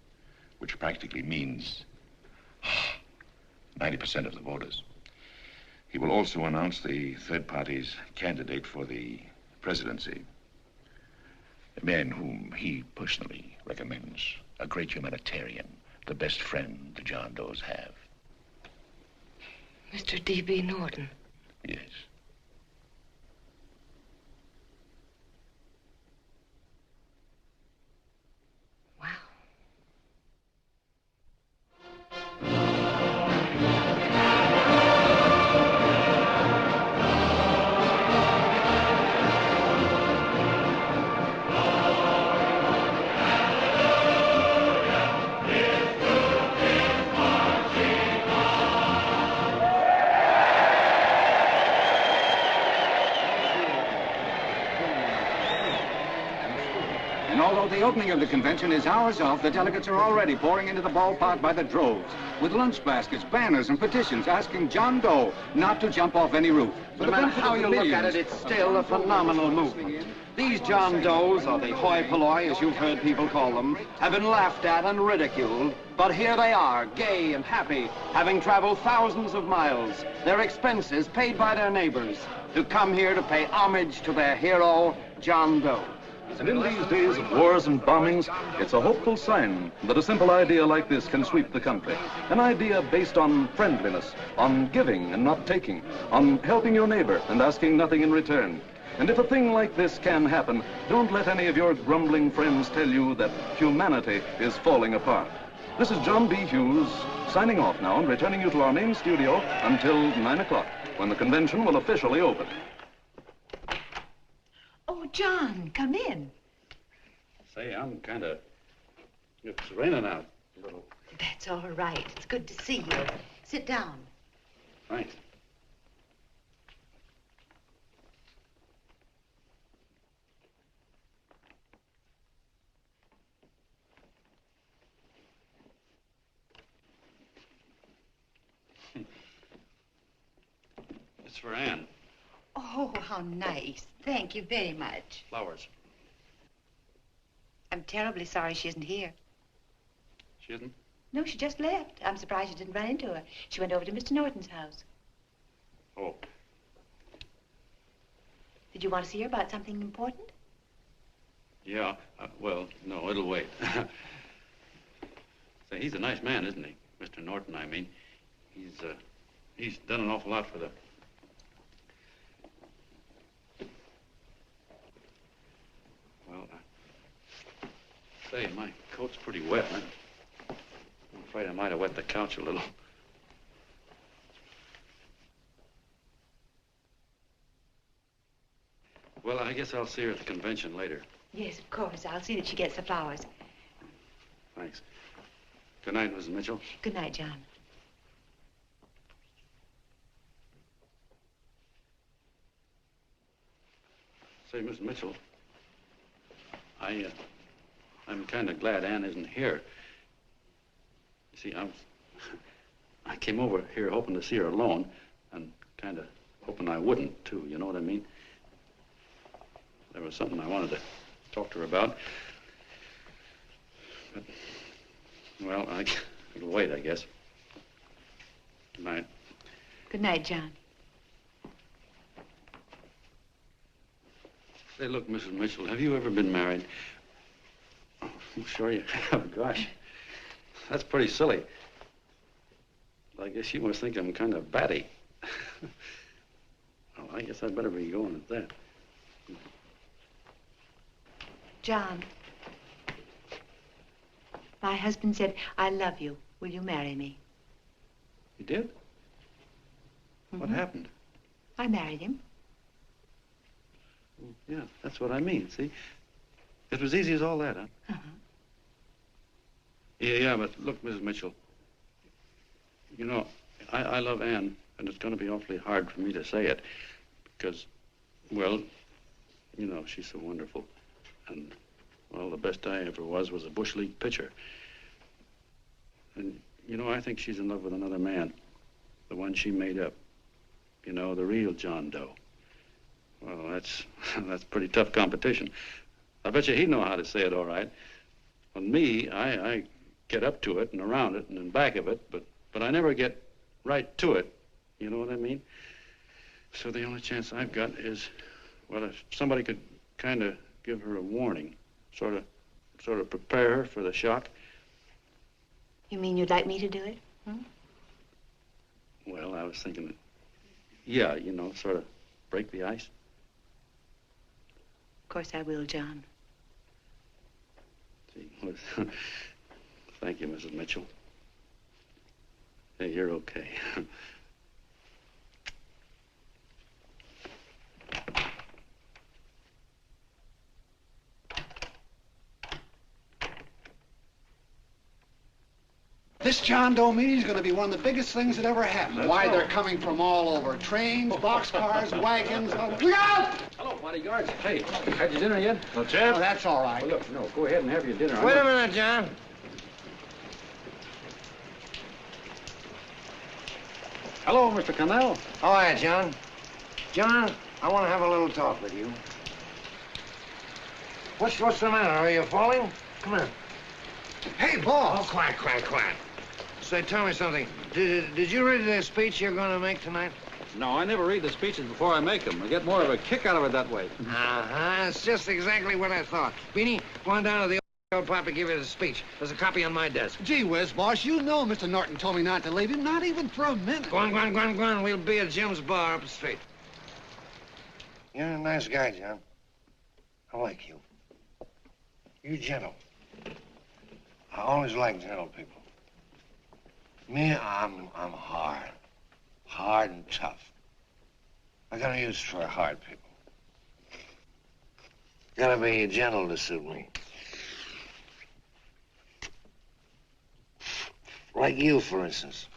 Speaker 13: which practically means 90% of the voters. He will also announce the third party's candidate for the presidency, a man whom he personally recommends, a great humanitarian, the best friend the John Does have.
Speaker 2: Mr. D.B. Norton.
Speaker 13: Yes.
Speaker 15: although the opening of the convention is hours off, the delegates are already pouring into the ballpark by the droves, with lunch baskets, banners, and petitions asking John Doe not to jump off any roof.
Speaker 16: No matter how you look at it, it's still a phenomenal movement. These John Does, or the hoi polloi, as you've heard people call them, have been laughed at and ridiculed, but here they are, gay and happy, having traveled thousands of miles, their expenses paid by their neighbors, to come here to pay homage to their hero, John Doe.
Speaker 23: And in these days of wars and bombings, it's a hopeful sign that a simple idea like this can sweep the country. An idea based on friendliness, on giving and not taking, on helping your neighbor and asking nothing in return. And if a thing like this can happen, don't let any of your grumbling friends tell you that humanity is falling apart. This is John B. Hughes, signing off now and returning you to our main studio until 9 o'clock, when the convention will officially open.
Speaker 17: Oh, John, come in.
Speaker 12: Say, I'm kind of... It's raining out a little.
Speaker 17: That's all right. It's good to see you. Sit down.
Speaker 12: Thanks. It's for Anne.
Speaker 17: Oh, how nice. Thank you very much.
Speaker 12: Flowers.
Speaker 17: I'm terribly sorry she isn't here.
Speaker 12: She isn't?
Speaker 17: No, she just left. I'm surprised you didn't run into her. She went over to Mr. Norton's house.
Speaker 12: Oh.
Speaker 17: Did you want to see her about something important?
Speaker 12: Yeah. Well, no, it'll wait. Say, he's a nice man, isn't he? Mr. Norton, I mean. He's done an awful lot for the... Well, say, my coat's pretty wet. I'm afraid I might have wet the couch a little. Well, I guess I'll see her at the convention later.
Speaker 17: Yes, of course. I'll see that she gets the flowers.
Speaker 12: Thanks. Good night, Mrs. Mitchell.
Speaker 17: Good night, John.
Speaker 12: Say, Miss Mitchell, I'm kind of glad Anne isn't here. You see, I came over here hoping to see her alone, and kind of hoping I wouldn't, too, you know what I mean? There was something I wanted to talk to her about. But, well, it'll wait, I guess. Good night.
Speaker 17: Good night, John.
Speaker 12: Say, look, Mrs. Mitchell, have you ever been married? Oh, I'm sure you have. Gosh, that's pretty silly. I guess you must think I'm kind of batty. Well, I guess I'd better be going at that.
Speaker 17: John, my husband said, I love you. Will you marry me?
Speaker 12: You did? What happened?
Speaker 17: I married him.
Speaker 12: Yeah, that's what I mean, see? It was easy as all that, huh?
Speaker 17: Uh-huh.
Speaker 12: Yeah, but look, Mrs. Mitchell, you know, I love Anne, and it's going to be awfully hard for me to say it, because, well, you know, she's so wonderful. And, well, the best I ever was a Bush League pitcher. And, you know, I think she's in love with another man, the one she made up. You know, the real John Doe. Well, that's pretty tough competition. I bet you he'd know how to say it all right. On me, I get up to it and around it and in back of it, but I never get right to it. You know what I mean? So the only chance I've got is, well, if somebody could kind of give her a warning, sort of prepare her for the shock.
Speaker 17: You mean you'd like me to do it?
Speaker 12: Well, I was thinking that, yeah, you know, sort of break the ice.
Speaker 17: Of course I will, John.
Speaker 12: See, well, thank you, Mrs. Mitchell. Hey, you're okay.
Speaker 10: This John Doe meeting's going to be one of the biggest things that ever happened. Why, they're coming from all over. Trains, boxcars, wagons. Look out!
Speaker 12: Hello, bodyguards. Hey, had your dinner yet?
Speaker 10: No, Jeff. Oh, that's all right.
Speaker 12: Well, look, no, go ahead and have your dinner.
Speaker 8: Wait a minute, John.
Speaker 12: Hello, Mr. Connell.
Speaker 8: How are you, John? John, I want to have a little talk with you. What's the matter? Are you falling? Come on.
Speaker 10: Hey, boss.
Speaker 8: Oh, quiet. Say, tell me something. Did you read the speech you're going to make tonight?
Speaker 12: No, I never read the speeches before I make them. I get more of a kick out of it that way.
Speaker 8: Uh-huh. It's just exactly what I thought. Beanie, go on down to the old pop and give you the speech. There's a copy on my desk.
Speaker 10: Gee whiz, boss, you know Mr. Norton told me not to leave him, not even for a minute.
Speaker 8: Go on. We'll be at Jim's bar up the street. You're a nice guy, John. I like you. You're gentle. I always like gentle people. Me, I'm hard. Hard and tough. I got no use for hard people. Gotta be gentle to suit me. Like you, for instance.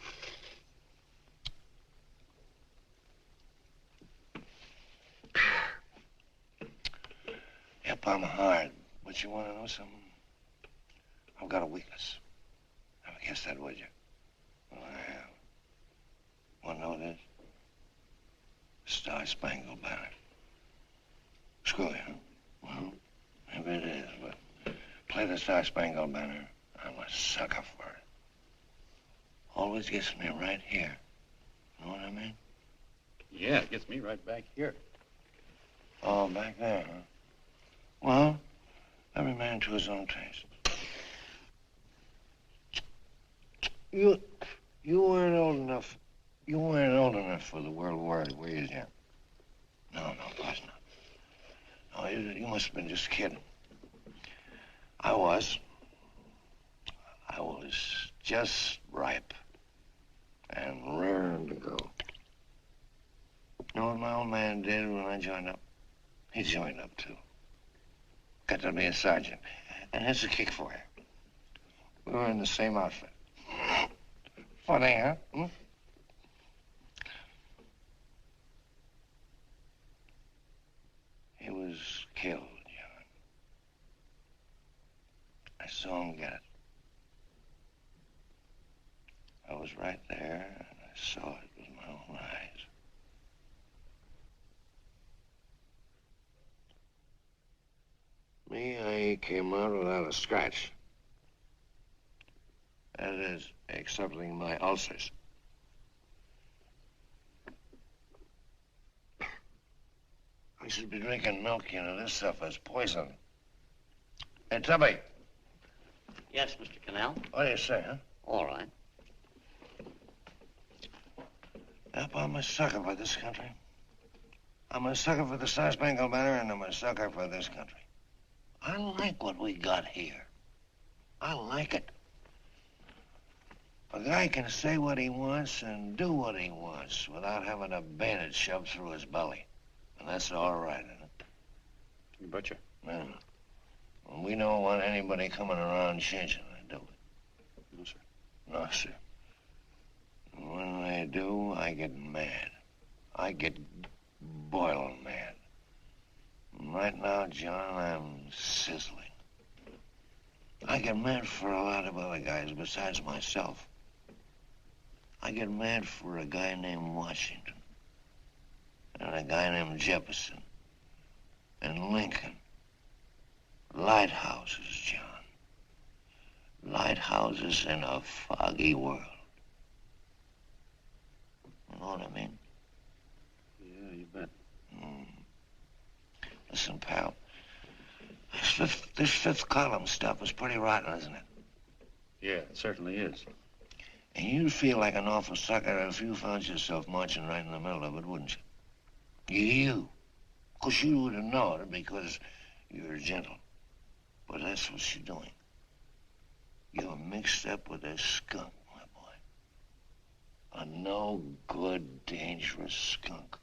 Speaker 8: Yep, I'm hard. But you want to know something? I've got a weakness. Never guess that, would you? Well, I have. Want to know what it is? Star-Spangled Banner. Screw you, huh? Well, maybe it is, but play the Star-Spangled Banner. I'm a sucker for it. Always gets me right here. Know what I mean?
Speaker 12: Yeah, it gets me right back here.
Speaker 8: Oh, back there, huh? Well, every man to his own taste. You weren't old enough. You weren't old enough for the World War, were you, Jim? No, of course not. No, you must have been just kidding. I was just ripe and raring to go. You know what my old man did when I joined up? He joined up, too. Got to be a sergeant. And here's a kick for you. We were in the same outfit. Funny, huh? Hmm? He was killed, John. I saw him get it. I was right there, and I saw it with my own eyes. Me, I came out without a scratch. That is, excepting my ulcers. I should be drinking milk, you know. This stuff is poison. Hey, Tubby.
Speaker 18: Yes, Mr. Connell?
Speaker 8: What do you say, huh?
Speaker 18: All right.
Speaker 8: Yep, I'm a sucker for this country. I'm a sucker for the Star-Spangled Banner, and I'm a sucker for this country. I like what we got here. I like it. A guy can say what he wants and do what he wants without having a bayonet shoved through his belly. And that's all right, isn't it?
Speaker 12: You betcha.
Speaker 8: Yeah. Well, we don't want anybody coming around changing it, do we?
Speaker 12: No, sir.
Speaker 8: No, sir. And when they do, I get mad. I get boiling mad. And right now, John, I'm sizzling. I get mad for a lot of other guys besides myself. I get mad for a guy named Washington, and a guy named Jefferson, and Lincoln. Lighthouses, John. Lighthouses in a foggy world. You know what I mean?
Speaker 12: Yeah, you bet.
Speaker 8: Listen, pal. This fifth column stuff is pretty rotten, isn't it?
Speaker 12: Yeah, it certainly is.
Speaker 8: And you'd feel like an awful sucker if you found yourself marching right in the middle of it, wouldn't you? You. Of course, you wouldn't know it because you're gentle. But that's what you're doing. You're mixed up with a skunk, my boy. A no-good, dangerous skunk.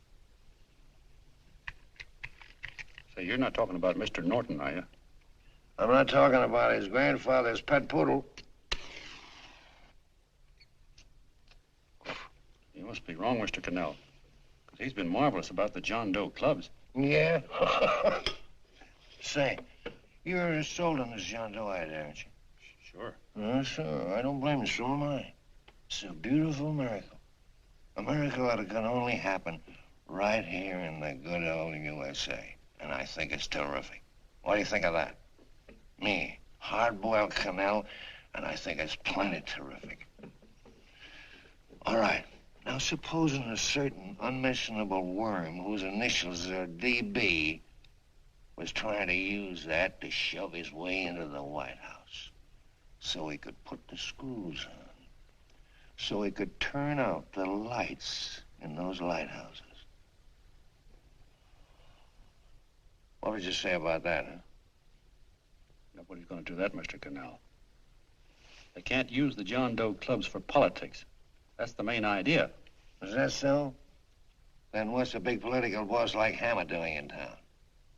Speaker 12: Say, you're not talking about Mr. Norton, are you?
Speaker 8: I'm not talking about his grandfather's pet poodle.
Speaker 12: Must be wrong, Mr. Connell. Because he's been marvelous about the John Doe clubs.
Speaker 8: Yeah? Say, you're sold on this John Doe idea, aren't you?
Speaker 12: Sure.
Speaker 8: Sure. I don't blame you. So am I. It's a beautiful miracle. A miracle that can only happen right here in the good old USA. And I think it's terrific. What do you think of that? Me, hard-boiled Connell, and I think it's plenty terrific. All right. Now, supposing a certain unmentionable worm whose initials are DB was trying to use that to shove his way into the White House so he could put the screws on, so he could turn out the lights in those lighthouses. What would you say about that, huh?
Speaker 12: Nobody's going to do that, Mr. Connell. They can't use the John Doe clubs for politics. That's the main idea.
Speaker 8: Is that so? Then what's a big political boss like Hammett doing in town?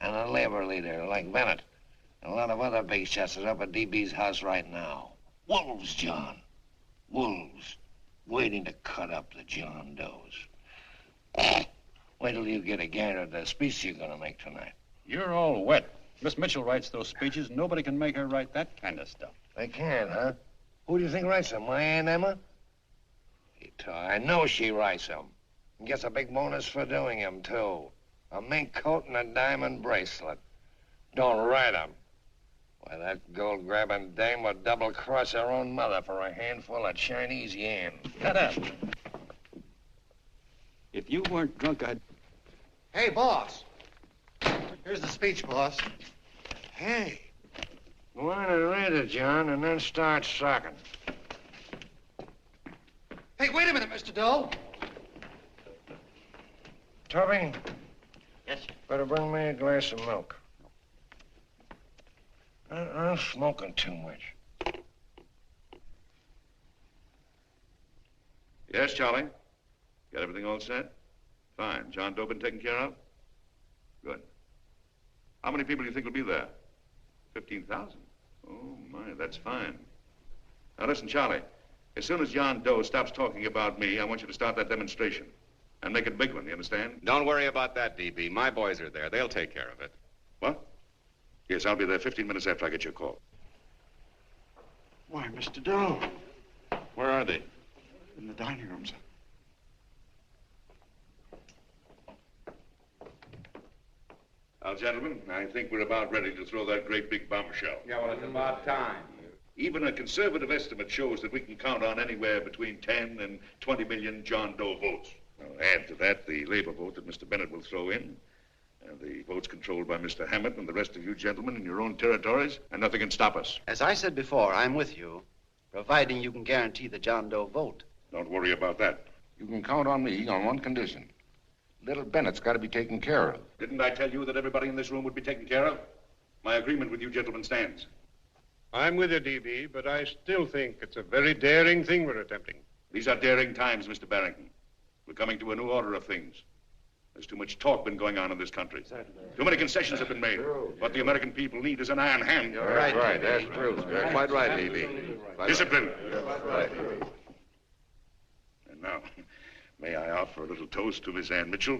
Speaker 8: And a labor leader like Bennett? And a lot of other big shots are up at DB's house right now. Wolves, John. Wolves. Waiting to cut up the John Does. Wait till you get a gander at the speech you're going to make tonight.
Speaker 12: You're all wet. Miss Mitchell writes those speeches. Nobody can make her write that kind of stuff.
Speaker 8: They can't, huh? Who do you think writes them? My Aunt Emma? I know she writes them. And gets a big bonus for doing them, too. A mink coat and a diamond bracelet. Don't write them. Why, that gold-grabbing dame would double-cross her own mother for a handful of Chinese yen.
Speaker 12: Shut up. If you weren't drunk, I'd...
Speaker 10: Hey, boss. Here's the speech, boss.
Speaker 8: Hey. Go on and read it, John, and then start sucking.
Speaker 10: Hey, wait a minute, Mr. Doe.
Speaker 8: Tubby?
Speaker 18: Yes, sir.
Speaker 8: Better bring me a glass of milk. I'm smoking too much.
Speaker 13: Yes, Charlie? Got everything all set? Fine. John Doe been taken care of? Good. How many people do you think will be there? 15,000? Oh, my, that's fine. Now, listen, Charlie. As soon as John Doe stops talking about me, I want you to start that demonstration. And make it a big one, you understand?
Speaker 14: Don't worry about that, DB. My boys are there. They'll take care of it.
Speaker 13: What? Yes, I'll be there 15 minutes after I get your call.
Speaker 10: Why, Mr. Doe.
Speaker 13: Where are they?
Speaker 10: In the dining room, sir.
Speaker 13: Now, gentlemen, I think we're about ready to throw that great big bombshell.
Speaker 16: Yeah, well, it's about time.
Speaker 13: Even a conservative estimate shows that we can count on anywhere between 10 and 20 million John Doe votes. Now, add to that the labor vote that Mr. Bennett will throw in, and the votes controlled by Mr. Hammett and the rest of you gentlemen in your own territories, and nothing can stop us.
Speaker 16: As I said before, I'm with you, providing you can guarantee the John Doe vote.
Speaker 13: Don't worry about that.
Speaker 19: You can count on me on one condition. Little Bennett's got to be taken care of.
Speaker 13: Didn't I tell you that everybody in this room would be taken care of? My agreement with you gentlemen stands.
Speaker 6: I'm with you, DB, but I still think it's a very daring thing we're attempting.
Speaker 13: These are daring times, Mr. Barrington. We're coming to a new order of things. There's too much talk been going on in this country. Too many concessions have been made. What the American people need is an iron hand.
Speaker 19: You're right. That's true. You're quite right, DB.
Speaker 13: Discipline. Right. And now, may I offer a little toast to Miss Ann Mitchell,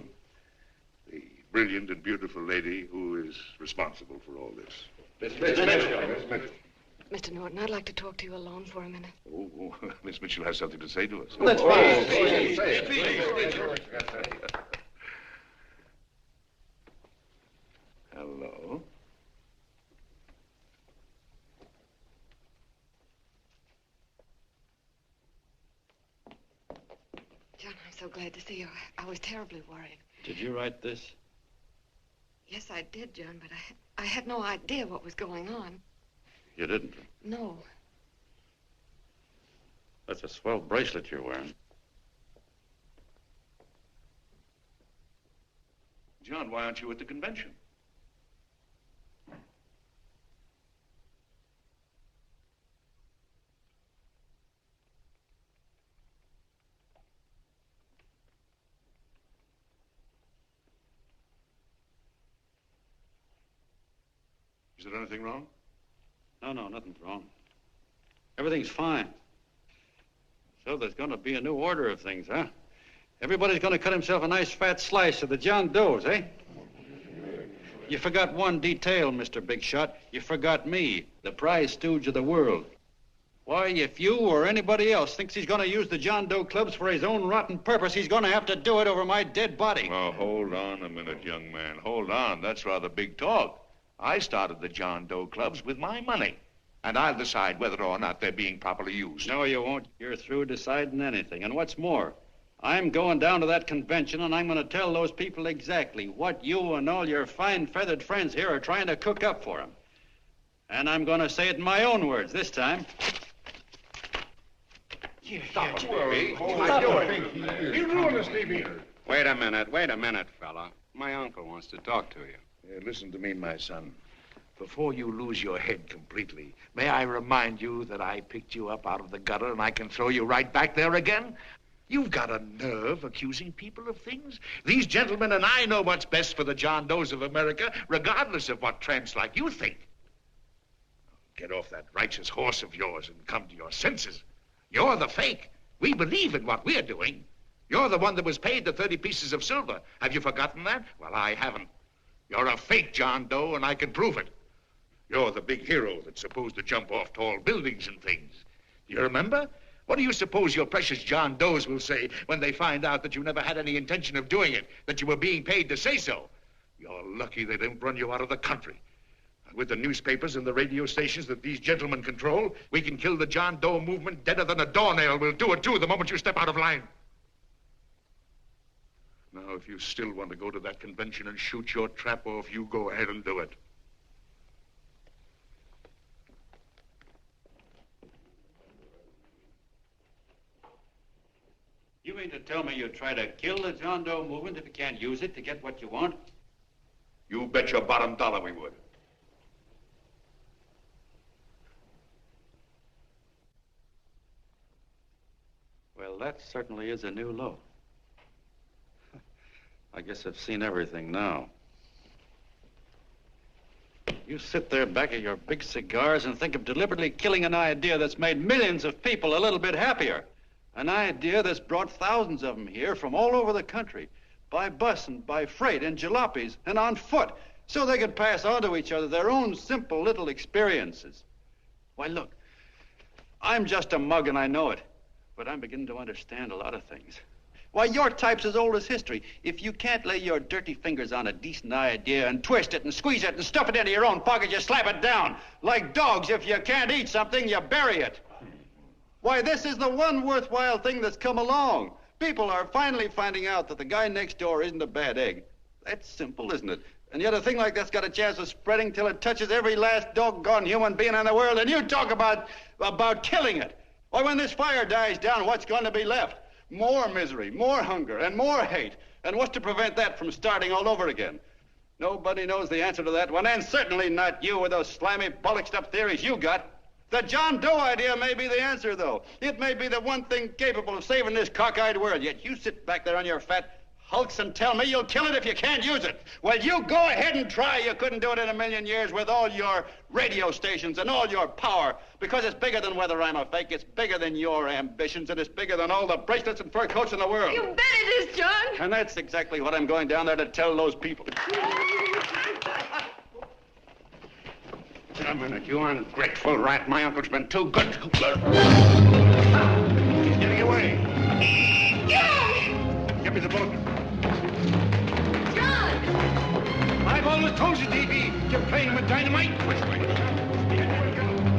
Speaker 13: the brilliant and beautiful lady who is responsible for all this.
Speaker 8: Miss Mitchell.
Speaker 2: Mr. Norton, I'd like to talk to you alone for a minute.
Speaker 13: Oh, Miss Mitchell has something to say to us.
Speaker 16: Let's please.
Speaker 13: Hello.
Speaker 2: John, I'm so glad to see you. I was terribly worried.
Speaker 12: Did you write this?
Speaker 2: Yes, I did, John, but I had no idea what was going on.
Speaker 12: You didn't?
Speaker 2: No.
Speaker 12: That's a swell bracelet you're wearing.
Speaker 13: John, why aren't you at the convention? Is there anything wrong?
Speaker 12: No, nothing's wrong. Everything's fine. So there's going to be a new order of things, huh? Everybody's going to cut himself a nice fat slice of the John Does, eh? You forgot one detail, Mr. Big Shot. You forgot me, the prize stooge of the world. Why, if you or anybody else thinks he's going to use the John Doe clubs for his own rotten purpose, he's going to have to do it over my dead body.
Speaker 13: Oh, hold on a minute, young man. Hold on. That's rather big talk. I started the John Doe clubs with my money, and I'll decide whether or not they're being properly used.
Speaker 12: No, you won't. You're through deciding anything. And what's more, I'm going down to that convention, and I'm going to tell those people exactly what you and all your fine feathered friends here are trying to cook up for them. And I'm going to say it in my own words this time.
Speaker 13: Stop it, baby.
Speaker 14: You ruined us, Stevie. Wait a minute, fella. My uncle wants to talk to you.
Speaker 13: Listen to me, my son. Before you lose your head completely, may I remind you that I picked you up out of the gutter and I can throw you right back there again? You've got a nerve accusing people of things. These gentlemen and I know what's best for the John Does of America, regardless of what tramps like you think. Get off that righteous horse of yours and come to your senses. You're the fake. We believe in what we're doing. You're the one that was paid the 30 pieces of silver. Have you forgotten that? Well, I haven't. You're a fake John Doe, and I can prove it. You're the big hero that's supposed to jump off tall buildings and things. Do you remember? What do you suppose your precious John Does will say when they find out that you never had any intention of doing it, that you were being paid to say so? You're lucky they didn't run you out of the country. With the newspapers and the radio stations that these gentlemen control, we can kill the John Doe movement deader than a doornail. We'll do it, too, the moment you step out of line. Now, if you still want to go to that convention and shoot your trap off, you go ahead and do it.
Speaker 12: You mean to tell me you'd try to kill the John Doe movement if you can't use it to get what you want?
Speaker 13: You bet your bottom dollar we would.
Speaker 12: Well, that certainly is a new low. I guess I've seen everything now. You sit there back of your big cigars and think of deliberately killing an idea that's made millions of people a little bit happier. An idea that's brought thousands of them here from all over the country, by bus and by freight and jalopies and on foot, so they could pass on to each other their own simple little experiences. Why, look, I'm just a mug and I know it, but I'm beginning to understand a lot of things. Why, your type's as old as history. If you can't lay your dirty fingers on a decent idea and twist it and squeeze it and stuff it into your own pocket, you slap it down. Like dogs, if you can't eat something, you bury it. Why, this is the one worthwhile thing that's come along. People are finally finding out that the guy next door isn't a bad egg. That's simple, isn't it? And yet a thing like that's got a chance of spreading till it touches every last doggone human being in the world, and you talk about killing it. Why, when this fire dies down, what's going to be left? More misery, more hunger, and more hate. And what's to prevent that from starting all over again? Nobody knows the answer to that one, and certainly not you with those slimy, bollocksed-up theories you got. The John Doe idea may be the answer, though. It may be the one thing capable of saving this cockeyed world, yet you sit back there on your fat hulks and tell me you'll kill it if you can't use it. Well, you go ahead and try. You couldn't do it in a million years with all your radio stations and all your power, because it's bigger than whether I'm a fake. It's bigger than your ambitions, and it's bigger than all the bracelets and fur coats in the world.
Speaker 17: You bet it is, John.
Speaker 12: And that's exactly what I'm going down there to tell those people.
Speaker 14: Wait a minute, you ungrateful rat. My uncle's been too good to...
Speaker 13: Getting away.
Speaker 17: John!
Speaker 13: Give me the bulletin.
Speaker 17: John!
Speaker 13: I've always told you, D.B., you're playing with dynamite. Which way?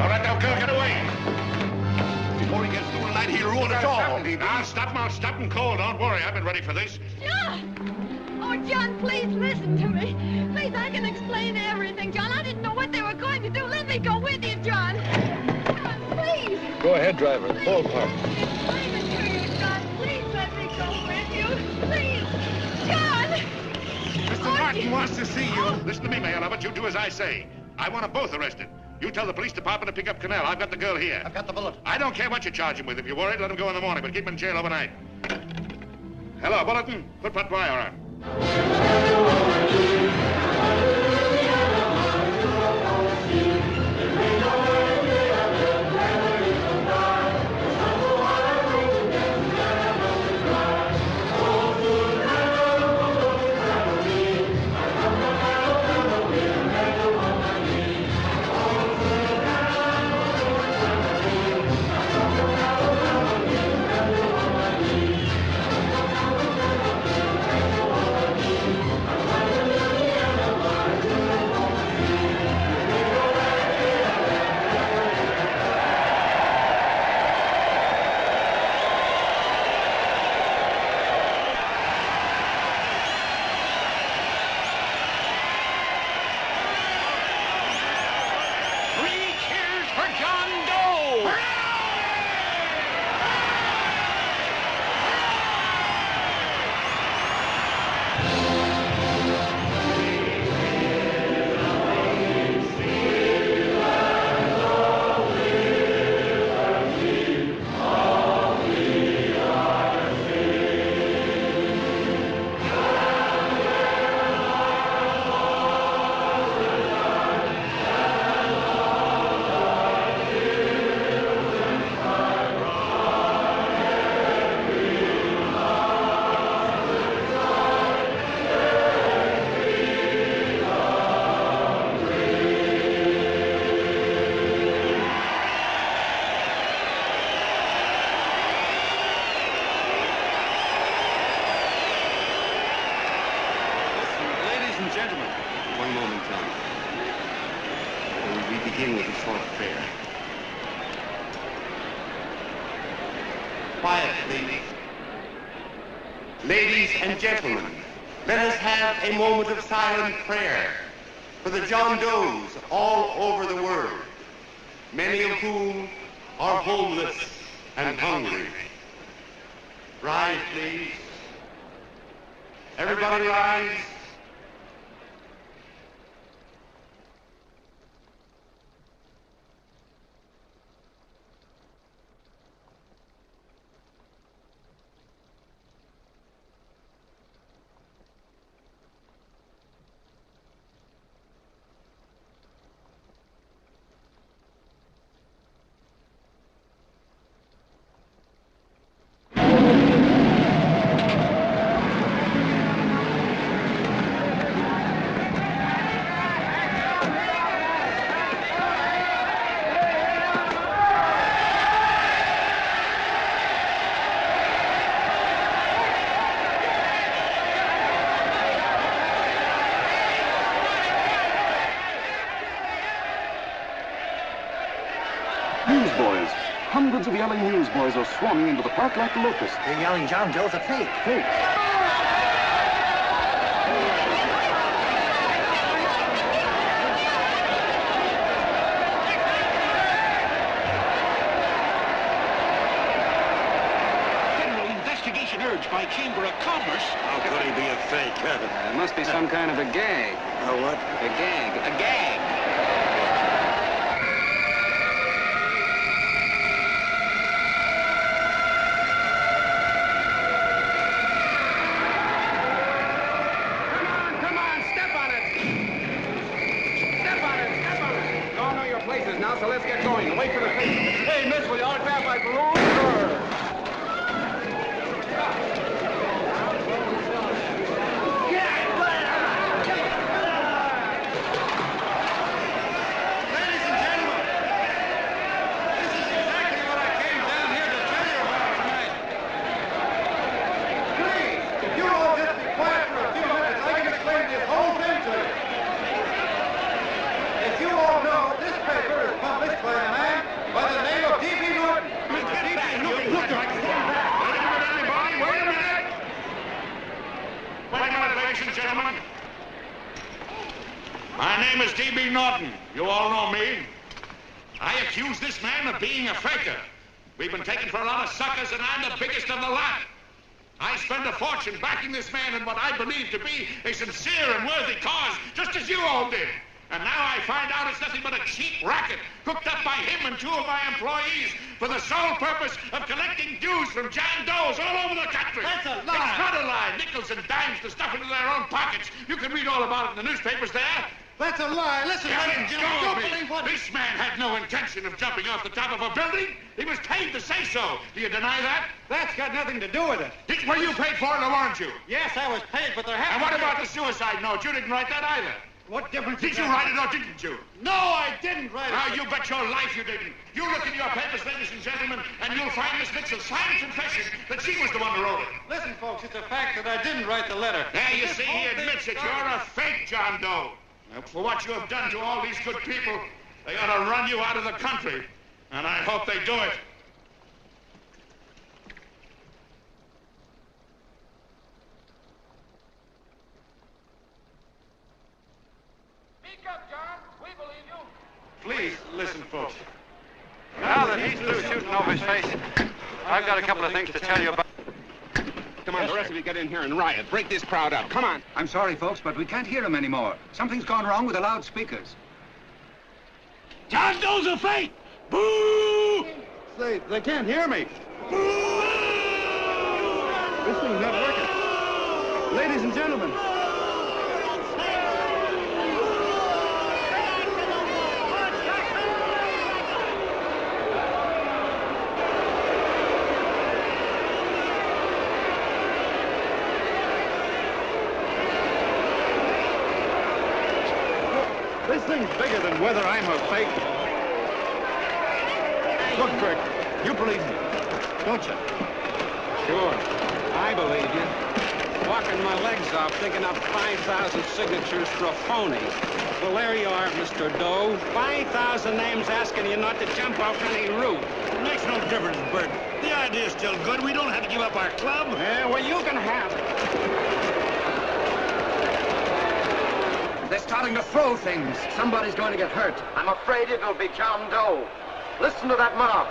Speaker 13: All right, now, girl, get away. Before he gets through tonight, he'll ruin us all. Now, stop him. I'll stop him cold. Don't worry. I've been ready for this.
Speaker 17: John! Oh, John, please listen to me. Please, I can explain everything. John, I didn't know what they were going to do. Let me go with you, John. John, please.
Speaker 23: Go ahead, driver. Full park.
Speaker 17: Explain it to you, John. Please let me go with you. Please. John!
Speaker 13: Mr. Martin wants to see you. Listen to me, Mayor Lovett. You do as I say. I want them both arrested. You tell the police department to pick up Connell. I've got the girl here.
Speaker 10: I've got the bullet.
Speaker 13: I don't care what you charge him with. If you're worried, let him go in the morning, but keep him in jail overnight. Hello, Bulletin. Put what wire on?
Speaker 11: begin with a short prayer. Quiet, please. Ladies and gentlemen, let us have a moment of silent prayer for the John Does all over the world, many of whom are homeless and hungry. Rise, please. Everybody rise.
Speaker 23: Newsboys. Hundreds of yelling newsboys are swarming into the park like locusts.
Speaker 20: They're yelling John Doe's a fake.
Speaker 23: Fake.
Speaker 11: General investigation urged by Chamber of Commerce.
Speaker 20: How could he be a fake, Kevin?
Speaker 4: There must be some kind of a gag.
Speaker 20: A what?
Speaker 4: A gag.
Speaker 11: A gag.
Speaker 15: Now, so let's get going. Wait for the paper. Hey, miss, will you autograph my balloon? Sure.
Speaker 11: Ladies and gentlemen, this is exactly what I came down here to tell you about tonight. Please, if you all just be quiet for a few minutes, I can explain this whole thing to you. If you all know, this paper is published by a man by the name of D.B. Norton. Mr. D.B. Norton. Look at anybody. Wait a minute.
Speaker 13: Wait a minute, ladies and gentlemen. My name is D.B. Norton. You all know me. I accuse this man of being a faker. We've been taken for a lot of suckers, and I'm the biggest of the lot. I spent a fortune backing this man in what I believe to be a sincere and worthy cause, just as you all did. And now I find out it's nothing but a cheap racket cooked up by him and two of my employees for the sole purpose of collecting dues from John Does all over the country.
Speaker 11: That's a lie.
Speaker 13: It's not a lie. Nickels and dimes to stuff into their own pockets. You can read all about it in the newspapers there.
Speaker 11: That's a lie. Listen, ladies and gentlemen, don't believe what...
Speaker 13: This man had no intention of jumping off the top of a building. He was paid to say so. Do you deny that?
Speaker 11: That's got nothing to do with it.
Speaker 13: Were you paid for it or weren't you?
Speaker 11: Yes, I was paid, but there happened...
Speaker 13: And what about the suicide note? You didn't write that either.
Speaker 11: What difference
Speaker 13: Did you write it or didn't you?
Speaker 11: No, I didn't write it.
Speaker 13: Now, you bet your life you didn't. You look in your papers, ladies and gentlemen, and you'll find Miss Nixon's signed confession that she was the one who wrote it.
Speaker 11: Listen, folks, it's a fact that I didn't write the letter.
Speaker 13: There, you see, he admits it. You're a fake John Doe. Now, for what you have done to all these good people, they ought to run you out of the country. And I hope they do it.
Speaker 11: Speak up, John. We believe you.
Speaker 12: Please, listen, folks. Now that he's through shooting over his face, I've got a couple of things to tell you about.
Speaker 15: Come on, the rest of you get in here and riot. Break this crowd up. Come on.
Speaker 4: I'm sorry, folks, but we can't hear him anymore. Something's gone wrong with the loudspeakers.
Speaker 11: John Doe's a fake. Boo!
Speaker 15: They can't hear me.
Speaker 11: Boo!
Speaker 15: This thing's not working. Ladies and gentlemen. This thing's bigger than whether I'm a fake. Look, Bert, you believe me, don't you? Sure, I believe you.
Speaker 3: walking my legs off thinking up 5,000 signatures for a phony. Well, there you are, Mr. Doe. 5,000 names asking you not to jump off any roof.
Speaker 11: It makes no difference, Bert. The idea's still good. We don't have to give up our club.
Speaker 3: Yeah, well, you can have it.
Speaker 16: They're starting to throw things. Somebody's going to get hurt. I'm afraid it'll be John Doe. Listen to that mob.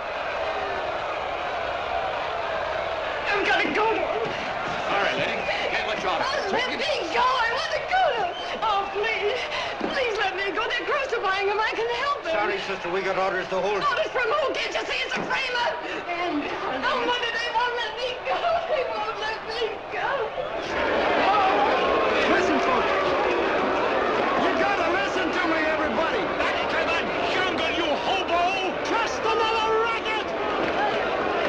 Speaker 17: I've got to go to him.
Speaker 12: All right, lady. Can't let you out.
Speaker 17: Let me go. I want to go to him. Oh, please. Please let me go. They're crucifying him. I can help him.
Speaker 8: Sorry, sister. We got orders to hold.
Speaker 17: Orders from who? Can't you see it's a framer? And oh, Mother, they won't let me go. They won't let me go.
Speaker 16: Listen, folks. You gotta listen to me, everybody.
Speaker 11: Back to the jungle, you hobo!
Speaker 16: Just another racket.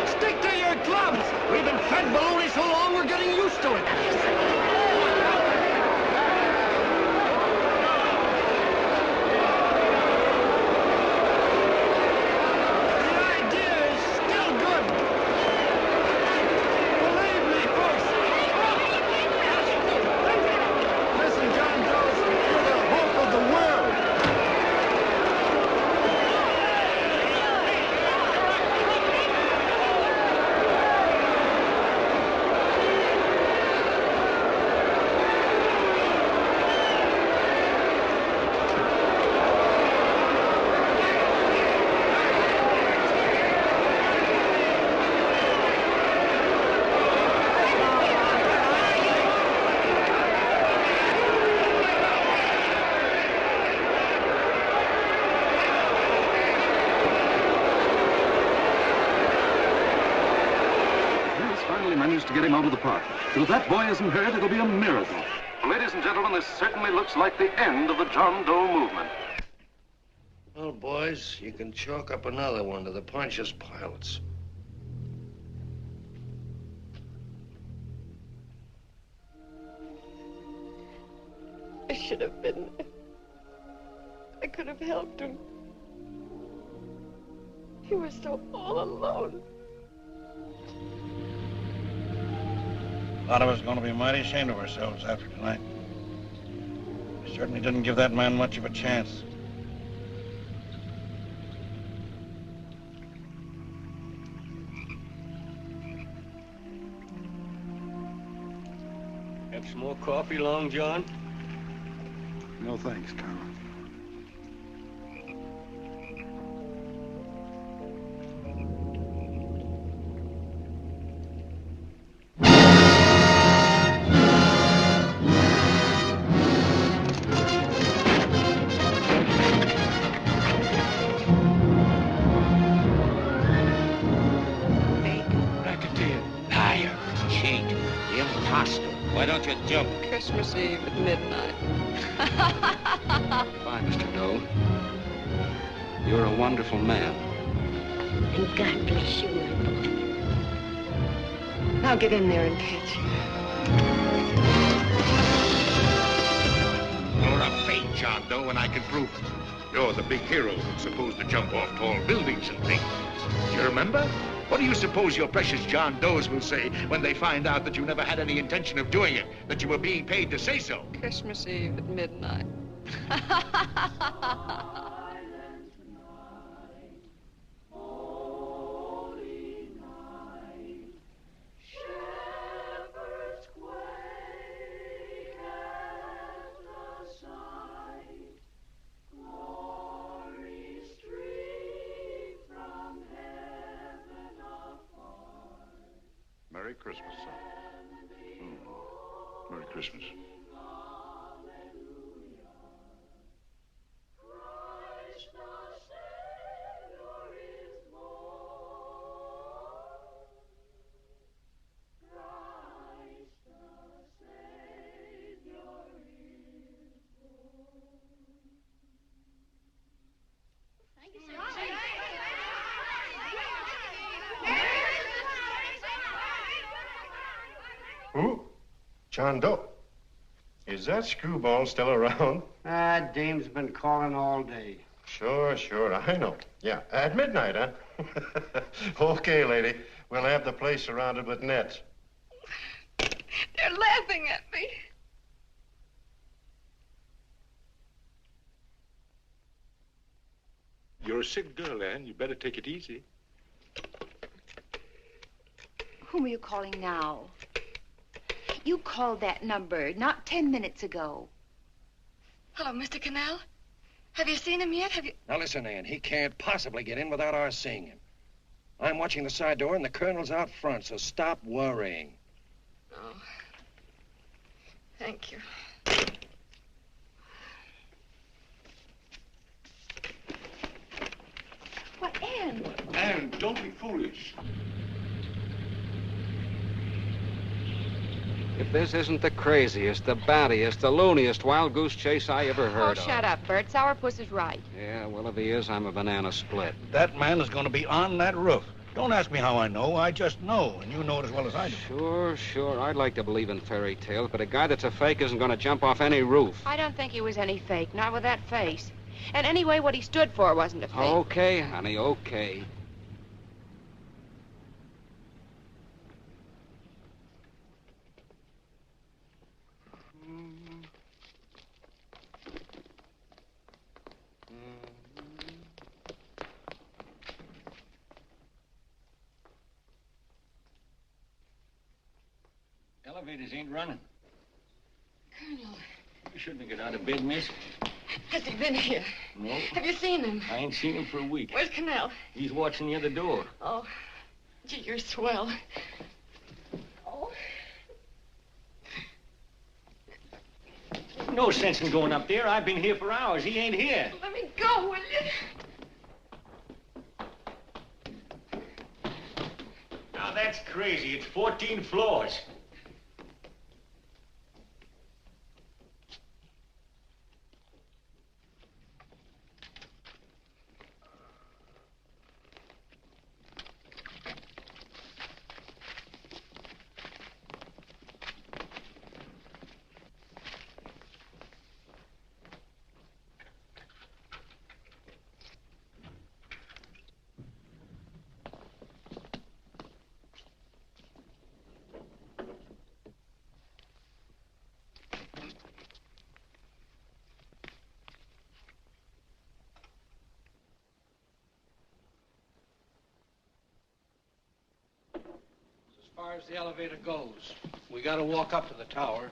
Speaker 16: Stick to your clubs. We've been fed baloney so long, we're getting used to it.
Speaker 23: To get him out of the park. But if that boy isn't hurt, it'll be a miracle. Ladies and gentlemen, this certainly looks like the end of the John Doe movement.
Speaker 8: Well, boys, you can chalk up another one to the Pontius Pilates.
Speaker 17: I should have been there. I could have helped him. He was so all alone.
Speaker 12: A lot of us are going to be mighty ashamed of ourselves after tonight. We certainly didn't give that man much of a chance.
Speaker 8: Have some more coffee, Long John?
Speaker 12: No thanks, Carl.
Speaker 18: Why don't you jump?
Speaker 17: Christmas Eve at midnight.
Speaker 3: Bye, Mr. Doe. You're a wonderful man.
Speaker 2: And God bless you, my boy. Now get in there and catch him.
Speaker 13: You're a fake John Doe, and I can prove it. You're the big hero who's supposed to jump off tall buildings and things. Do you remember? What do you suppose your precious John Does will say when they find out that you never had any intention of doing it, that you were being paid to say so?
Speaker 17: Christmas Eve at midnight.
Speaker 13: Merry Christmas, son. Merry Christmas.
Speaker 6: Who? John Doe. Is that screwball still around?
Speaker 4: Dame's been calling all day.
Speaker 6: Sure, I know. Yeah, at midnight, huh? Okay, lady. We'll have the place surrounded with nets.
Speaker 17: They're laughing at me.
Speaker 13: You're a sick girl, Anne. You better take it easy.
Speaker 2: Whom are you calling now? You called that number not 10 minutes ago.
Speaker 17: Hello, Mr. Connell. Have you seen him yet? Have you...
Speaker 8: Now, listen, Ann. He can't possibly get in without our seeing him. I'm watching the side door, and the colonel's out front, so stop worrying.
Speaker 17: Oh. Thank you.
Speaker 2: What, Ann?
Speaker 13: Anne, don't be foolish.
Speaker 3: If this isn't the craziest, the battiest, the looniest wild goose chase I ever heard of.
Speaker 9: Oh, shut up, Bert. Sourpuss is right.
Speaker 3: Yeah, well, if he is, I'm a banana split.
Speaker 21: That man is going to be on that roof. Don't ask me how I know. I just know, and you know it as well as I do.
Speaker 3: Sure. I'd like to believe in fairy tales, but a guy that's a fake isn't going to jump off any roof.
Speaker 9: I don't think he was any fake, not with that face. And anyway, what he stood for wasn't a fake.
Speaker 3: Okay, honey, okay.
Speaker 18: Elevators ain't running.
Speaker 17: Colonel,
Speaker 18: You shouldn't have got out of bed, miss.
Speaker 17: has he been here?
Speaker 18: No.
Speaker 17: Have you seen him?
Speaker 18: I ain't seen him for a week.
Speaker 17: Where's Connell?
Speaker 18: He's watching the other door.
Speaker 17: Oh, gee, you're swell. Oh.
Speaker 18: No sense in going up there. I've been here for hours. He ain't here.
Speaker 17: Let me go, will you?
Speaker 18: Now, that's crazy. It's 14 floors.
Speaker 8: As far as the elevator goes, we gotta walk up to the tower.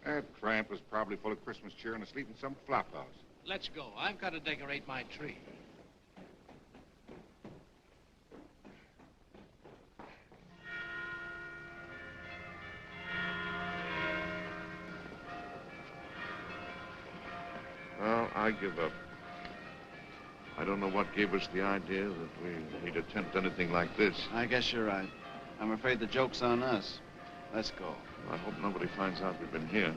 Speaker 19: That tramp was probably full of Christmas cheer and asleep in some flop house.
Speaker 8: Let's go. I've got to decorate my tree.
Speaker 13: Well, I give up. I don't know what gave us the idea that we'd attempt anything like this.
Speaker 5: I guess you're right. I'm afraid the joke's on us. Let's go.
Speaker 13: I hope nobody finds out we've been here.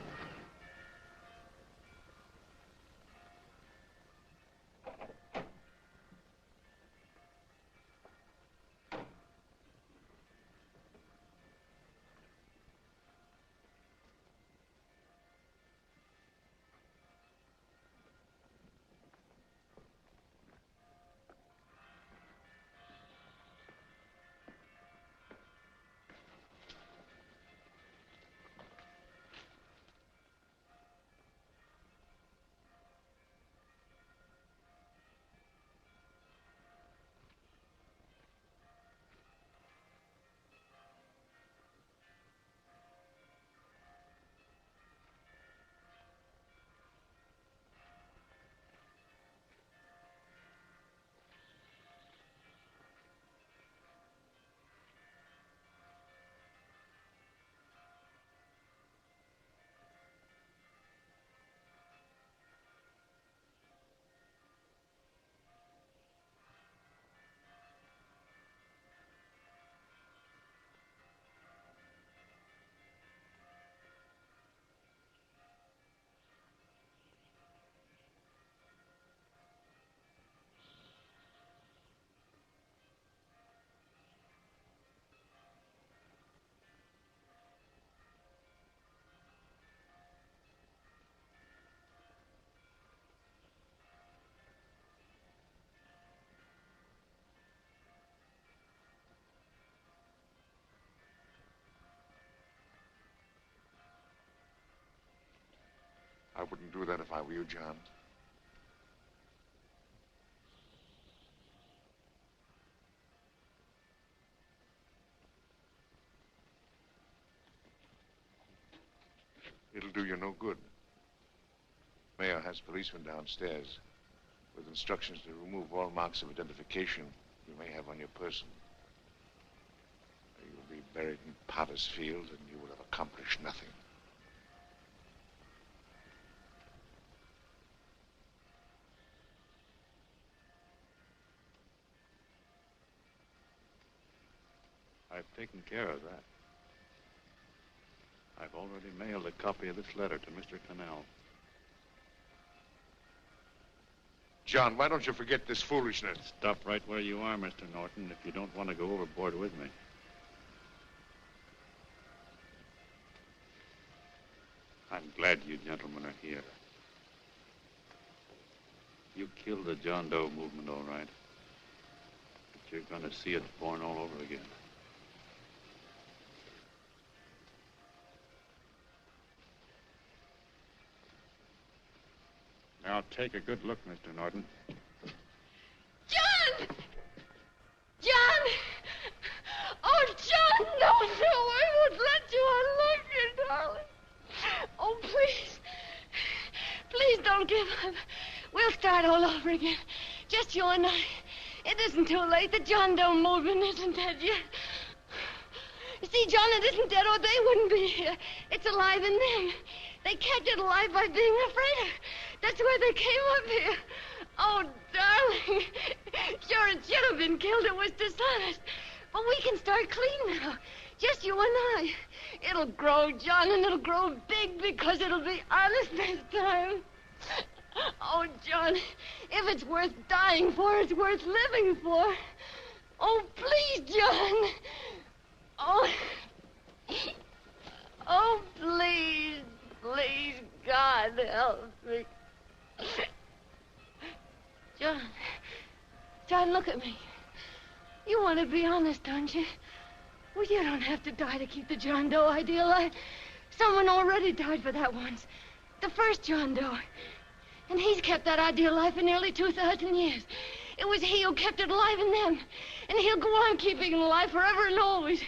Speaker 13: I wouldn't do that if I were you, John. It'll do you no good. Mayor has policemen downstairs with instructions to remove all marks of identification you may have on your person. You'll be buried in Potter's Field and you will have accomplished nothing.
Speaker 12: I've taken care of that. I've already mailed a copy of this letter to Mr. Connell.
Speaker 13: John, why don't you forget this foolishness?
Speaker 12: Stop right where you are, Mr. Norton, if you don't want to go overboard with me. I'm glad you gentlemen are here. You killed the John Doe movement, all right. But you're going to see it born all over again. Now, take a good look, Mr. Norton.
Speaker 17: John! John! Oh, John, no, I won't let you. I love you, darling. Oh, please. Please don't give up. We'll start all over again. Just you and I. It isn't too late. The John Doe movement isn't dead yet. You see, John, it isn't dead or they wouldn't be here. It's alive in them. They kept it alive by being afraid of it. That's why they came up here. Oh, darling. Sure, it should have been killed. It was dishonest. But we can start clean now. Just you and I. It'll grow, John, and it'll grow big because it'll be honest this time. Oh, John, if it's worth dying for, it's worth living for. Oh, please, John. Oh. Oh, please. Please, God, help me. John, look at me. You want to be honest, don't you? Well, you don't have to die to keep the John Doe idea alive. Someone already died for that once. The first John Doe. And he's kept that idea alive for nearly 2,000 years. It was he who kept it alive in them. And he'll go on keeping it alive forever and always.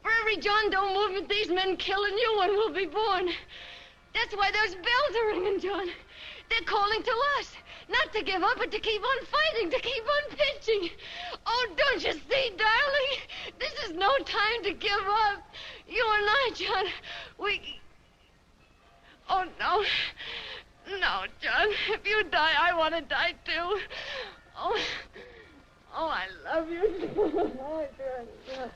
Speaker 17: For every John Doe movement these men kill, a new one will be born. That's why those bells are ringing, John. They're calling to us. Not to give up, but to keep on fighting, to keep on pitching. Oh, don't you see, darling? This is no time to give up. You and I, John, we... Oh, no. No, John. If you die, I want to die, too. Oh, I love you. Oh, John.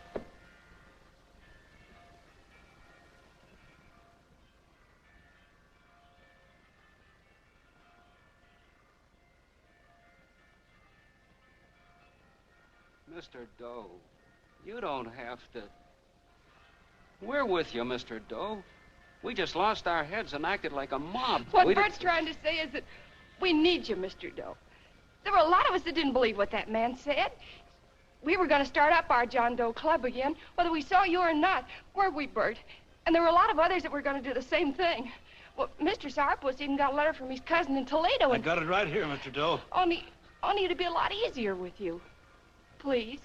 Speaker 16: Mr. Doe, you don't have to. We're with you, Mr. Doe. We just lost our heads and acted like a mob.
Speaker 9: What Bert's trying to say is that we need you, Mr. Doe. There were a lot of us that didn't believe what that man said. We were going to start up our John Doe club again, whether we saw you or not. Weren't we, Bert? And there were a lot of others that were going to do the same thing. Well, Mr. Sourpuss even got a letter from his cousin in Toledo.
Speaker 21: I got it right here, Mr. Doe.
Speaker 9: Only it'd be a lot easier with you. Please.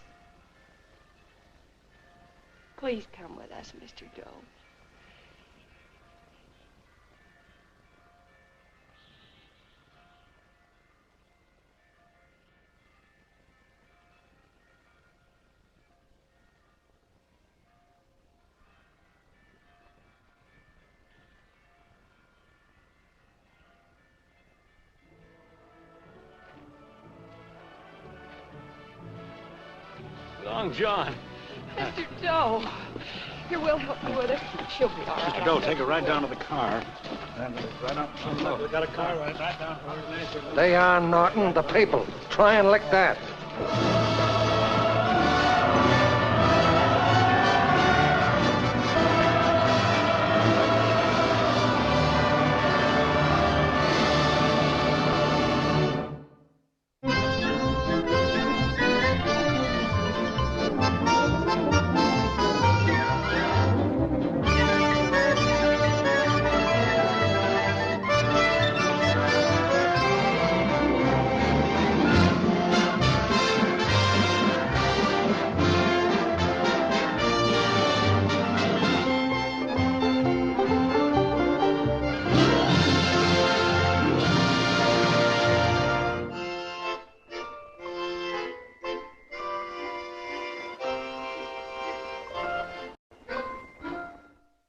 Speaker 9: Please come with us, Mr. Doe.
Speaker 21: Long John.
Speaker 9: Mr. Doe. Here, we'll help you with it. She'll be all right.
Speaker 21: Mr. Doe, take her right down to the car. And right up. Look, we got a car right down.
Speaker 10: They are, Norton, the people. Try and lick that.